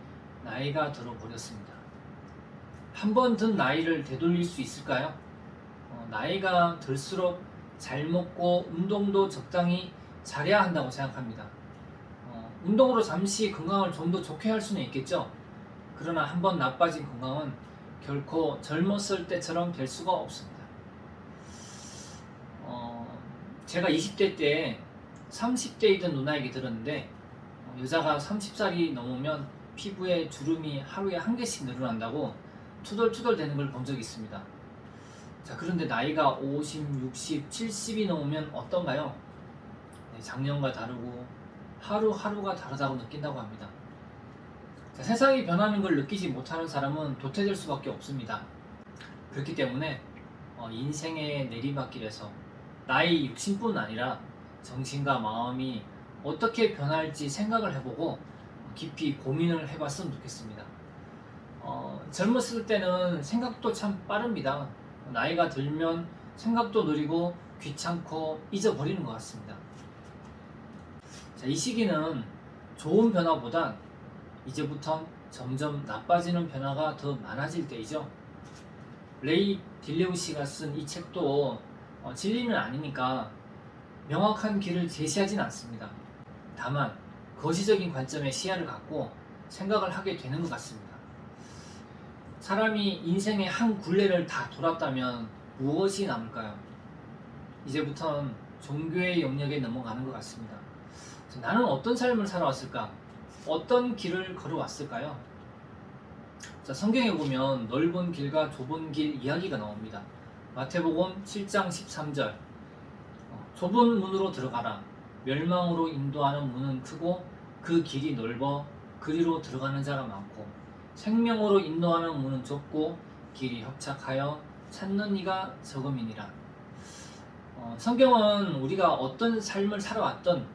나이가 들어버렸습니다. 한 번 든 나이를 되돌릴 수 있을까요? 나이가 들수록 잘 먹고 운동도 적당히 잘해야 한다고 생각합니다. 운동으로 잠시 건강을 좀 더 좋게 할 수는 있겠죠. 그러나 한번 나빠진 건강은 결코 젊었을 때처럼 될 수가 없습니다. 제가 20대 때 30대이던 누나에게 들었는데 여자가 30살이 넘으면 피부에 주름이 하루에 1개씩 늘어난다고 투덜투덜 되는 걸 본 적이 있습니다. 자, 그런데 나이가 50, 60, 70이 넘으면 어떤가요? 작년과 다르고 하루하루가 다르다고 느낀다고 합니다. 자, 세상이 변하는 걸 느끼지 못하는 사람은 도태될 수밖에 없습니다. 그렇기 때문에 인생의 내리막길에서 나이 60뿐 아니라 정신과 마음이 어떻게 변할지 생각을 해보고 깊이 고민을 해봤으면 좋겠습니다. 젊었을 때는 생각도 참 빠릅니다. 나이가 들면 생각도 느리고 귀찮고 잊어버리는 것 같습니다. 자, 이 시기는 좋은 변화보단 이제부터 점점 나빠지는 변화가 더 많아질 때이죠. 레이 딜레우시가 쓴 이 책도 진리는 아니니까 명확한 길을 제시하진 않습니다. 다만 거시적인 관점의 시야를 갖고 생각을 하게 되는 것 같습니다. 사람이 인생의 한 굴레를 다 돌았다면 무엇이 남을까요? 이제부터는 종교의 영역에 넘어가는 것 같습니다. 나는 어떤 삶을 살아왔을까? 어떤 길을 걸어왔을까요? 자, 성경에 보면 넓은 길과 좁은 길 이야기가 나옵니다. 마태복음 7장 13절 좁은 문으로 들어가라. 멸망으로 인도하는 문은 크고 그 길이 넓어 그리로 들어가는 자가 많고 생명으로 인도하는 문은 좁고 길이 협착하여 찾는 이가 적음이니라. 성경은 우리가 어떤 삶을 살아왔던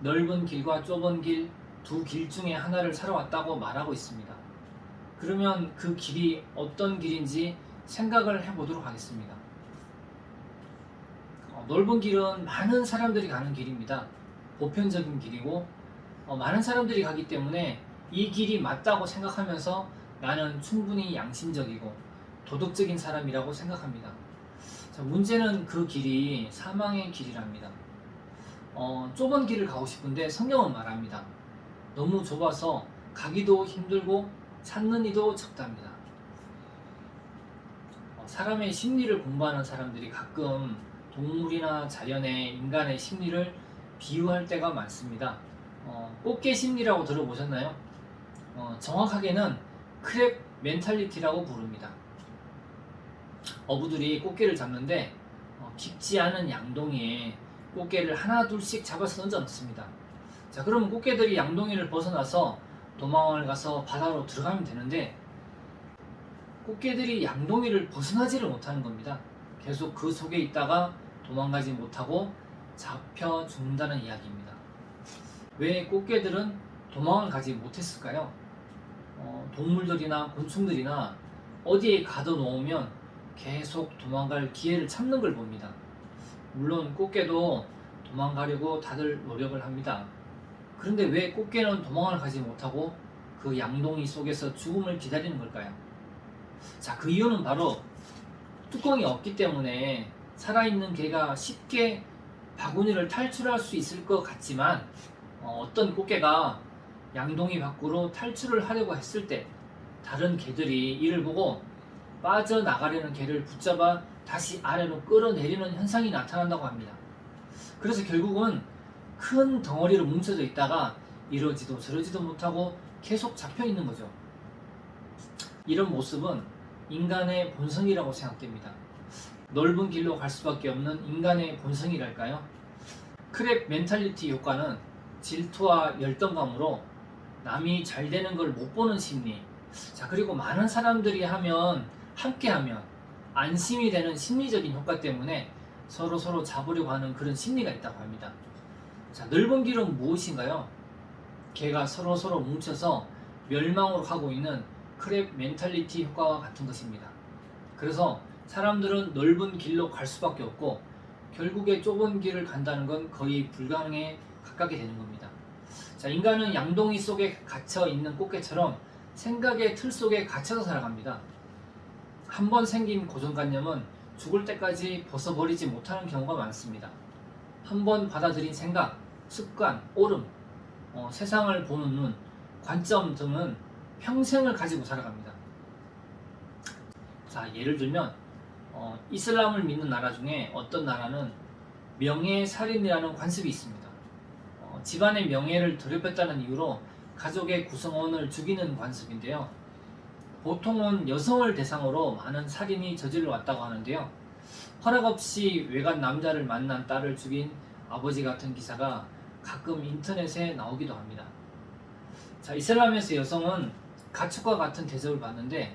넓은 길과 좁은 길, 두 길 중에 하나를 살아왔다고 말하고 있습니다. 그러면 그 길이 어떤 길인지 생각을 해보도록 하겠습니다. 넓은 길은 많은 사람들이 가는 길입니다. 보편적인 길이고 많은 사람들이 가기 때문에 이 길이 맞다고 생각하면서 나는 충분히 양심적이고 도덕적인 사람이라고 생각합니다. 자, 문제는 그 길이 사망의 길이랍니다. 좁은 길을 가고 싶은데 성경은 말합니다. 너무 좁아서 가기도 힘들고 찾는 이도 적답니다. 사람의 심리를 공부하는 사람들이 가끔 동물이나 자연의 인간의 심리를 비유할 때가 많습니다. 꽃게 심리라고 들어보셨나요? 정확하게는 크랩 멘탈리티라고 부릅니다. 어부들이 꽃게를 잡는데 깊지 않은 양동이에 꽃게를 하나 둘씩 잡아서 던져 넣습니다. 자, 그러면 꽃게들이 양동이를 벗어나서 도망을 가서 바다로 들어가면 되는데 꽃게들이 양동이를 벗어나지를 못하는 겁니다. 계속 그 속에 있다가 도망가지 못하고 잡혀 죽는다는 이야기입니다. 왜 꽃게들은 도망을 가지 못했을까요? 동물들이나 곤충들이나 어디에 가둬놓으면 계속 도망갈 기회를 참는 걸 봅니다. 물론 꽃게도 도망가려고 다들 노력을 합니다. 그런데 왜 꽃게는 도망을 가지 못하고 그 양동이 속에서 죽음을 기다리는 걸까요? 자, 그 이유는 바로 뚜껑이 없기 때문에 살아있는 개가 쉽게 바구니를 탈출할 수 있을 것 같지만 어떤 꽃게가 양동이 밖으로 탈출을 하려고 했을 때 다른 개들이 이를 보고 빠져나가려는 개를 붙잡아 다시 아래로 끌어내리는 현상이 나타난다고 합니다. 그래서 결국은 큰 덩어리로 뭉쳐져 있다가 이러지도 저러지도 못하고 계속 잡혀 있는 거죠. 이런 모습은 인간의 본성이라고 생각됩니다. 넓은 길로 갈 수밖에 없는 인간의 본성이랄까요? 크랩 멘탈리티 효과는 질투와 열등감으로 남이 잘 되는 걸 못 보는 심리, 자, 그리고 많은 사람들이 함께 하면 안심이 되는 심리적인 효과 때문에 서로 잡으려고 하는 그런 심리가 있다고 합니다. 자, 넓은 길은 무엇인가요? 개가 서로 뭉쳐서 멸망으로 가고 있는 크랩 멘탈리티 효과와 같은 것입니다. 그래서 사람들은 넓은 길로 갈 수밖에 없고 결국에 좁은 길을 간다는 건 거의 불가능에 가깝게 되는 겁니다. 자, 인간은 양동이 속에 갇혀 있는 꽃게처럼 생각의 틀 속에 갇혀서 살아갑니다. 한번 생긴 고정관념은 죽을 때까지 벗어버리지 못하는 경우가 많습니다. 한번 받아들인 생각, 습관, 오름, 세상을 보는 눈, 관점 등은 평생을 가지고 살아갑니다. 자, 예를 들면 이슬람을 믿는 나라 중에 어떤 나라는 명예살인이라는 관습이 있습니다. 집안의 명예를 더럽혔다는 이유로 가족의 구성원을 죽이는 관습인데요. 보통은 여성을 대상으로 많은 살인이 저질러 왔다고 하는데요. 허락 없이 외간 남자를 만난 딸을 죽인 아버지 같은 기사가 가끔 인터넷에 나오기도 합니다. 자, 이슬람에서 여성은 가축과 같은 대접을 받는데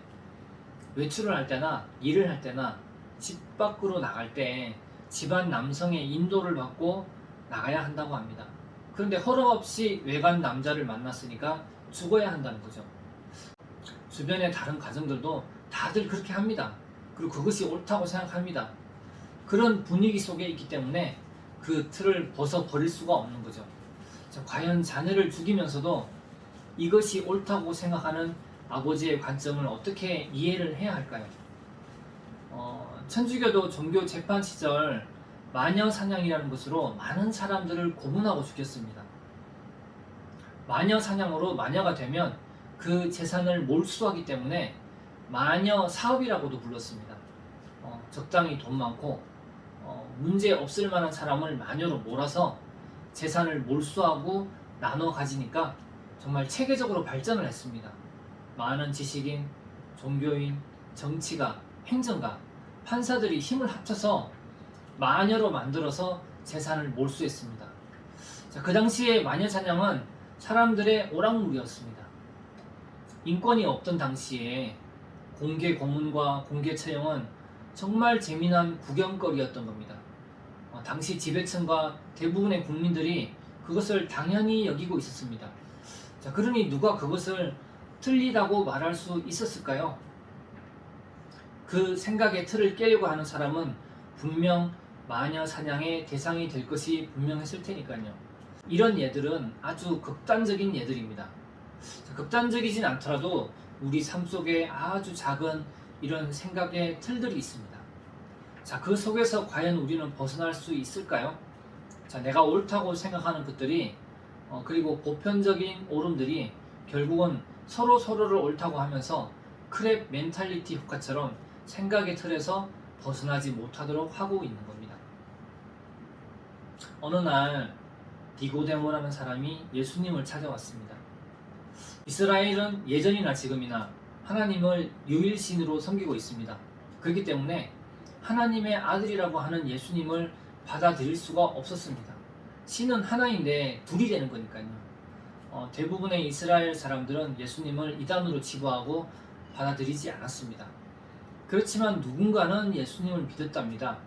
외출을 할 때나 일을 할 때나 집 밖으로 나갈 때 집안 남성의 인도를 받고 나가야 한다고 합니다. 그런데 허락 없이 외간 남자를 만났으니까 죽어야 한다는 거죠. 주변의 다른 가정들도 다들 그렇게 합니다. 그리고 그것이 옳다고 생각합니다. 그런 분위기 속에 있기 때문에 그 틀을 벗어버릴 수가 없는 거죠. 자, 과연 자녀를 죽이면서도 이것이 옳다고 생각하는 아버지의 관점을 어떻게 이해를 해야 할까요? 천주교도 종교 재판 시절 마녀 사냥이라는 것으로 많은 사람들을 고문하고 죽였습니다. 마녀 사냥으로 마녀가 되면 그 재산을 몰수하기 때문에 마녀 사업이라고도 불렀습니다. 적당히 돈 많고 문제 없을 만한 사람을 마녀로 몰아서 재산을 몰수하고 나눠 가지니까 정말 체계적으로 발전을 했습니다. 많은 지식인, 종교인, 정치가, 행정가, 판사들이 힘을 합쳐서 마녀로 만들어서 재산을 몰수했습니다. 자, 그 당시에 마녀 사냥은 사람들의 오락물이었습니다. 인권이 없던 당시에 공개 고문과 공개 처형은 정말 재미난 구경거리였던 겁니다. 당시 지배층과 대부분의 국민들이 그것을 당연히 여기고 있었습니다. 자, 그러니 누가 그것을 틀리다고 말할 수 있었을까요? 그 생각의 틀을 깨려고 하는 사람은 분명 마녀 사냥의 대상이 될 것이 분명했을 테니까요. 이런 예들은 아주 극단적인 예들입니다. 자, 극단적이진 않더라도 우리 삶 속에 아주 작은 이런 생각의 틀들이 있습니다. 자, 그 속에서 과연 우리는 벗어날 수 있을까요? 자, 내가 옳다고 생각하는 것들이 그리고 보편적인 오름들이 결국은 서로를 옳다고 하면서 크랩 멘탈리티 효과처럼 생각의 틀에서 벗어나지 못하도록 하고 있는 겁니다. 어느 날 니고데모라는 사람이 예수님을 찾아왔습니다. 이스라엘은 예전이나 지금이나 하나님을 유일신으로 섬기고 있습니다. 그렇기 때문에 하나님의 아들이라고 하는 예수님을 받아들일 수가 없었습니다. 신은 하나인데 둘이 되는 거니까요. 대부분의 이스라엘 사람들은 예수님을 이단으로 치부하고 받아들이지 않았습니다. 그렇지만 누군가는 예수님을 믿었답니다.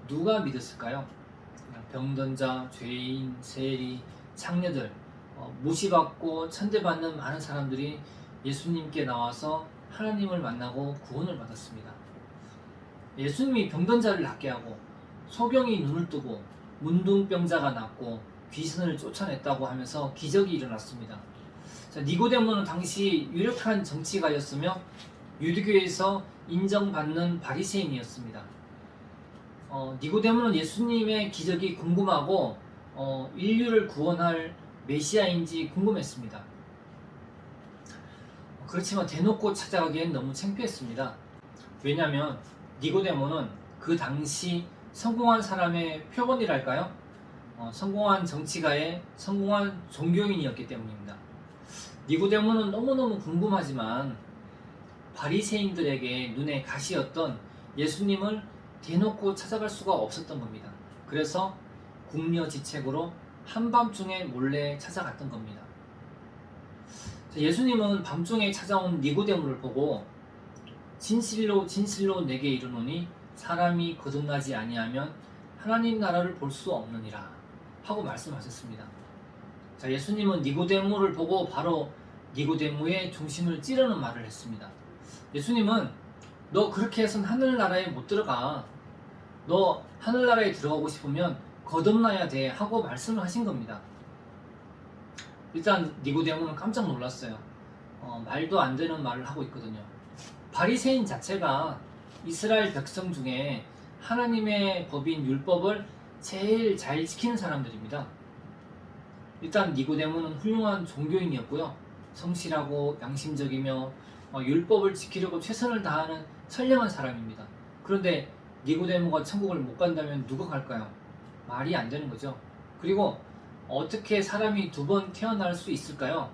누가 믿었을까요? 병든 자, 죄인, 세리, 창녀들, 무시받고 천대받는 많은 사람들이 예수님께 나와서 하나님을 만나고 구원을 받았습니다. 예수님이 병든 자를 낫게 하고 소경이 눈을 뜨고 문둥병자가 낫고 귀신을 쫓아냈다고 하면서 기적이 일어났습니다. 자, 니고데모는 당시 유력한 정치가였으며 유대교에서 인정받는 바리새인이었습니다. 니고데모는 예수님의 기적이 궁금하고 인류를 구원할 메시아인지 궁금했습니다. 그렇지만 대놓고 찾아가기엔 너무 창피했습니다. 왜냐하면 니고데모는 그 당시 성공한 사람의 표본이랄까요? 성공한 정치가의 성공한 종교인이었기 때문입니다. 니고데모는 너무너무 궁금하지만 바리새인들에게 눈에 가시였던 예수님을 대놓고 찾아갈 수가 없었던 겁니다. 그래서 궁녀지책으로 한밤중에 몰래 찾아갔던 겁니다. 예수님은 밤중에 찾아온 니고데모를 보고 진실로 내게 이르노니 사람이 거듭나지 아니하면 하나님 나라를 볼 수 없느니라 하고 말씀하셨습니다. 자, 예수님은 니고데모를 보고 바로 니고데모의 중심을 찌르는 말을 했습니다. 예수님은 너 그렇게 해선 하늘나라에 못 들어가. 너 하늘나라에 들어가고 싶으면 거듭나야 돼 하고 말씀을 하신 겁니다. 일단 니고데모는 깜짝 놀랐어요. 말도 안 되는 말을 하고 있거든요. 바리새인 자체가 이스라엘 백성 중에 하나님의 법인 율법을 제일 잘 지키는 사람들입니다. 일단 니고데모는 훌륭한 종교인이었고요. 성실하고 양심적이며 율법을 지키려고 최선을 다하는 선량한 사람입니다. 그런데 니고데모가 천국을 못 간다면 누가 갈까요? 말이 안 되는 거죠. 그리고 어떻게 사람이 두 번 태어날 수 있을까요?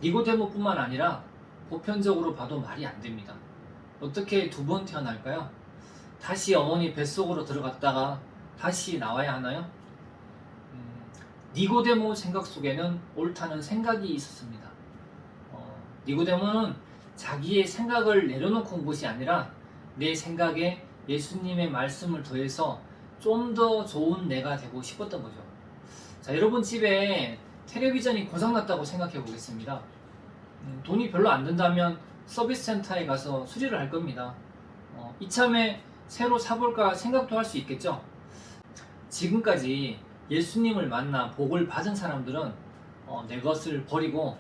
니고데모뿐만 아니라 보편적으로 봐도 말이 안 됩니다. 어떻게 두 번 태어날까요? 다시 어머니 뱃속으로 들어갔다가 다시 나와야 하나요? 니고데모 생각 속에는 옳다는 생각이 있었습니다. 니고데모는 자기의 생각을 내려놓고 온 것이 아니라 내 생각에 예수님의 말씀을 더해서 좀 더 좋은 내가 되고 싶었던 거죠. 자, 여러분 집에 텔레비전이 고장났다고 생각해 보겠습니다. 돈이 별로 안 든다면 서비스 센터에 가서 수리를 할 겁니다. 이참에 새로 사볼까 생각도 할 수 있겠죠. 지금까지 예수님을 만나 복을 받은 사람들은 내 것을 버리고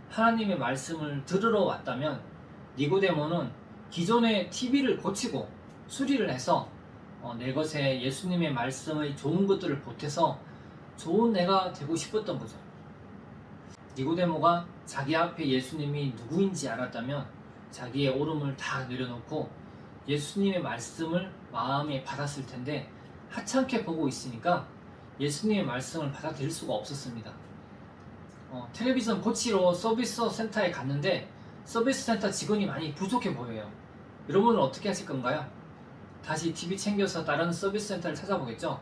하나님의 말씀을 들으러 왔다면 니고데모는 기존의 TV를 고치고 수리를 해서 내 것에 예수님의 말씀의 좋은 것들을 보태서 좋은 내가 되고 싶었던 거죠. 니고데모가 자기 앞에 예수님이 누구인지 알았다면 자기의 오름을 다 내려놓고 예수님의 말씀을 마음에 받았을 텐데 하찮게 보고 있으니까 예수님의 말씀을 받아들일 수가 없었습니다. 텔레비전 고치러 서비스 센터에 갔는데 서비스 센터 직원이 많이 부족해 보여요. 여러분은 어떻게 하실 건가요? 다시 TV 챙겨서 다른 서비스 센터를 찾아보겠죠?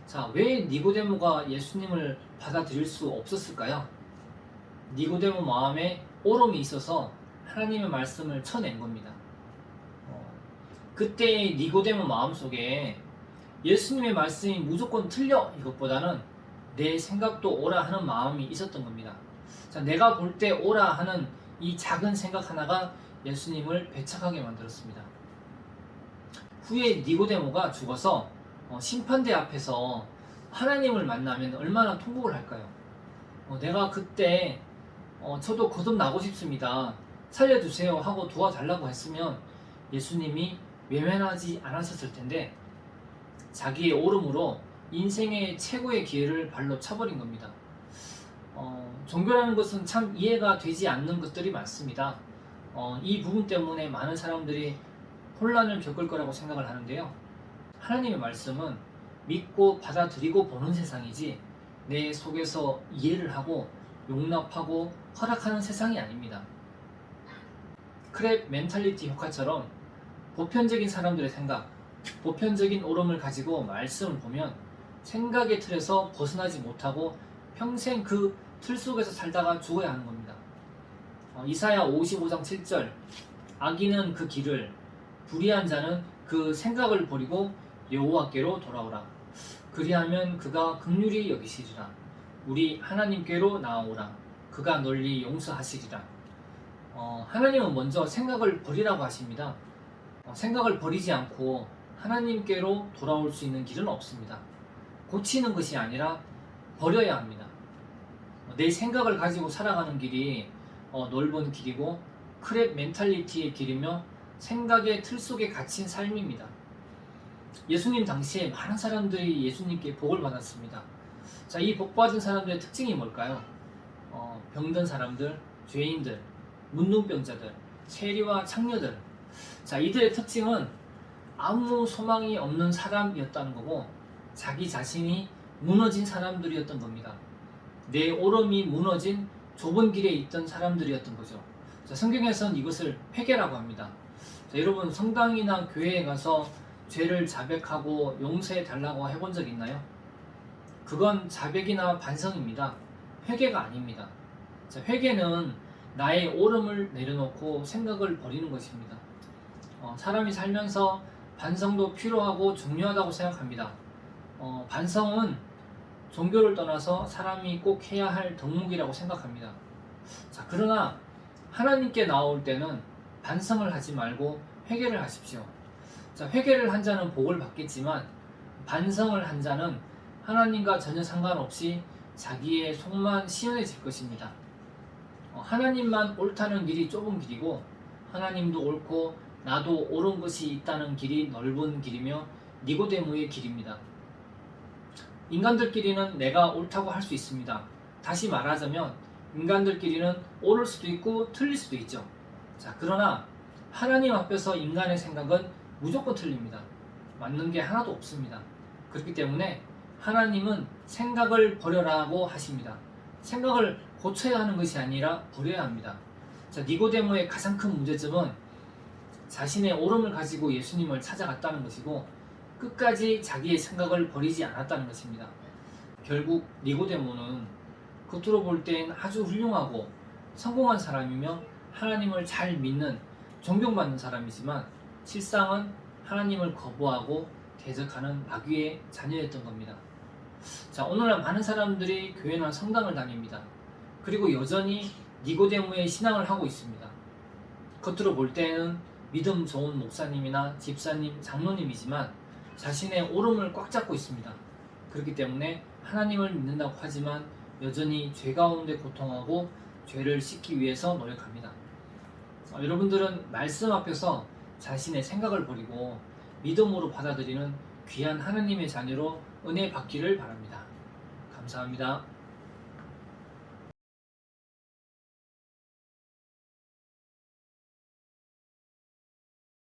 자, 왜 니고데모가 예수님을 받아들일 수 없었을까요? 니고데모 마음에 오름이 있어서 하나님의 말씀을 쳐낸 겁니다. 그때의 니고데모 마음속에 예수님의 말씀이 무조건 틀려 이것보다는 내 생각도 옳아 하는 마음이 있었던 겁니다. 자, 내가 볼 때 옳아 하는 이 작은 생각 하나가 예수님을 배척하게 만들었습니다. 후에 니고데모가 죽어서 심판대 앞에서 하나님을 만나면 얼마나 통곡을 할까요? 내가 그때 저도 거듭나고 싶습니다. 살려주세요 하고 도와달라고 했으면 예수님이 외면하지 않았었을 텐데 자기의 오름으로 인생의 최고의 기회를 발로 차버린 겁니다. 종교라는 것은 참 이해가 되지 않는 것들이 많습니다. 이 부분 때문에 많은 사람들이 혼란을 겪을 거라고 생각을 하는데요. 하나님의 말씀은 믿고 받아들이고 보는 세상이지 내 속에서 이해를 하고 용납하고 허락하는 세상이 아닙니다. 크랩 멘탈리티 효과처럼 보편적인 사람들의 생각, 보편적인 오름을 가지고 말씀을 보면 생각의 틀에서 벗어나지 못하고 평생 그 틀 속에서 살다가 죽어야 하는 겁니다. 이사야 55장 7절 악인은 그 길을 불의한 자는 그 생각을 버리고 여호와께로 돌아오라. 그리하면 그가 긍휼히 여기시리라. 우리 하나님께로 나아오라. 그가 널리 용서하시리라. 하나님은 먼저 생각을 버리라고 하십니다. 생각을 버리지 않고 하나님께로 돌아올 수 있는 길은 없습니다. 고치는 것이 아니라 버려야 합니다. 내 생각을 가지고 살아가는 길이 넓은 길이고 크랩 멘탈리티의 길이며 생각의 틀 속에 갇힌 삶입니다. 예수님 당시에 많은 사람들이 예수님께 복을 받았습니다. 자, 이 복받은 사람들의 특징이 뭘까요? 병든 사람들, 죄인들, 문둥병자들, 세리와 창녀들. 자, 이들의 특징은 아무 소망이 없는 사람이었다는 거고 자기 자신이 무너진 사람들이었던 겁니다. 내 오름이 무너진 좁은 길에 있던 사람들이었던 거죠. 자, 성경에서는 이것을 회개라고 합니다. 자, 여러분 성당이나 교회에 가서 죄를 자백하고 용서해 달라고 해본 적 있나요? 그건 자백이나 반성입니다. 회개가 아닙니다. 자, 회개는 나의 오름을 내려놓고 생각을 버리는 것입니다. 사람이 살면서 반성도 필요하고 중요하다고 생각합니다. 반성은 종교를 떠나서 사람이 꼭 해야 할 덕목이라고 생각합니다. 자, 그러나 하나님께 나올 때는 반성을 하지 말고 회개를 하십시오. 자, 회개를 한 자는 복을 받겠지만 반성을 한 자는 하나님과 전혀 상관없이 자기의 속만 시원해질 것입니다. 하나님만 옳다는 길이 좁은 길이고 하나님도 옳고 나도 옳은 것이 있다는 길이 넓은 길이며 니고데모의 길입니다. 인간들끼리는 내가 옳다고 할 수 있습니다. 다시 말하자면 인간들끼리는 옳을 수도 있고 틀릴 수도 있죠. 자, 그러나 하나님 앞에서 인간의 생각은 무조건 틀립니다. 맞는 게 하나도 없습니다. 그렇기 때문에 하나님은 생각을 버려라고 하십니다. 생각을 고쳐야 하는 것이 아니라 버려야 합니다. 자, 니고데모의 가장 큰 문제점은 자신의 옳음을 가지고 예수님을 찾아갔다는 것이고 끝까지 자기의 생각을 버리지 않았다는 것입니다. 결국 니고데모는 겉으로 볼 땐 아주 훌륭하고 성공한 사람이며 하나님을 잘 믿는 존경받는 사람이지만 실상은 하나님을 거부하고 대적하는 마귀의 자녀였던 겁니다. 자, 오늘날 많은 사람들이 교회나 성당을 다닙니다. 그리고 여전히 니고데모의 신앙을 하고 있습니다. 겉으로 볼 때는 믿음 좋은 목사님이나 집사님, 장로님이지만 자신의 옳음을 꽉 잡고 있습니다. 그렇기 때문에 하나님을 믿는다고 하지만 여전히 죄 가운데 고통하고 죄를 씻기 위해서 노력합니다. 여러분들은 말씀 앞에서 자신의 생각을 버리고 믿음으로 받아들이는 귀한 하나님의 자녀로 은혜 받기를 바랍니다. 감사합니다.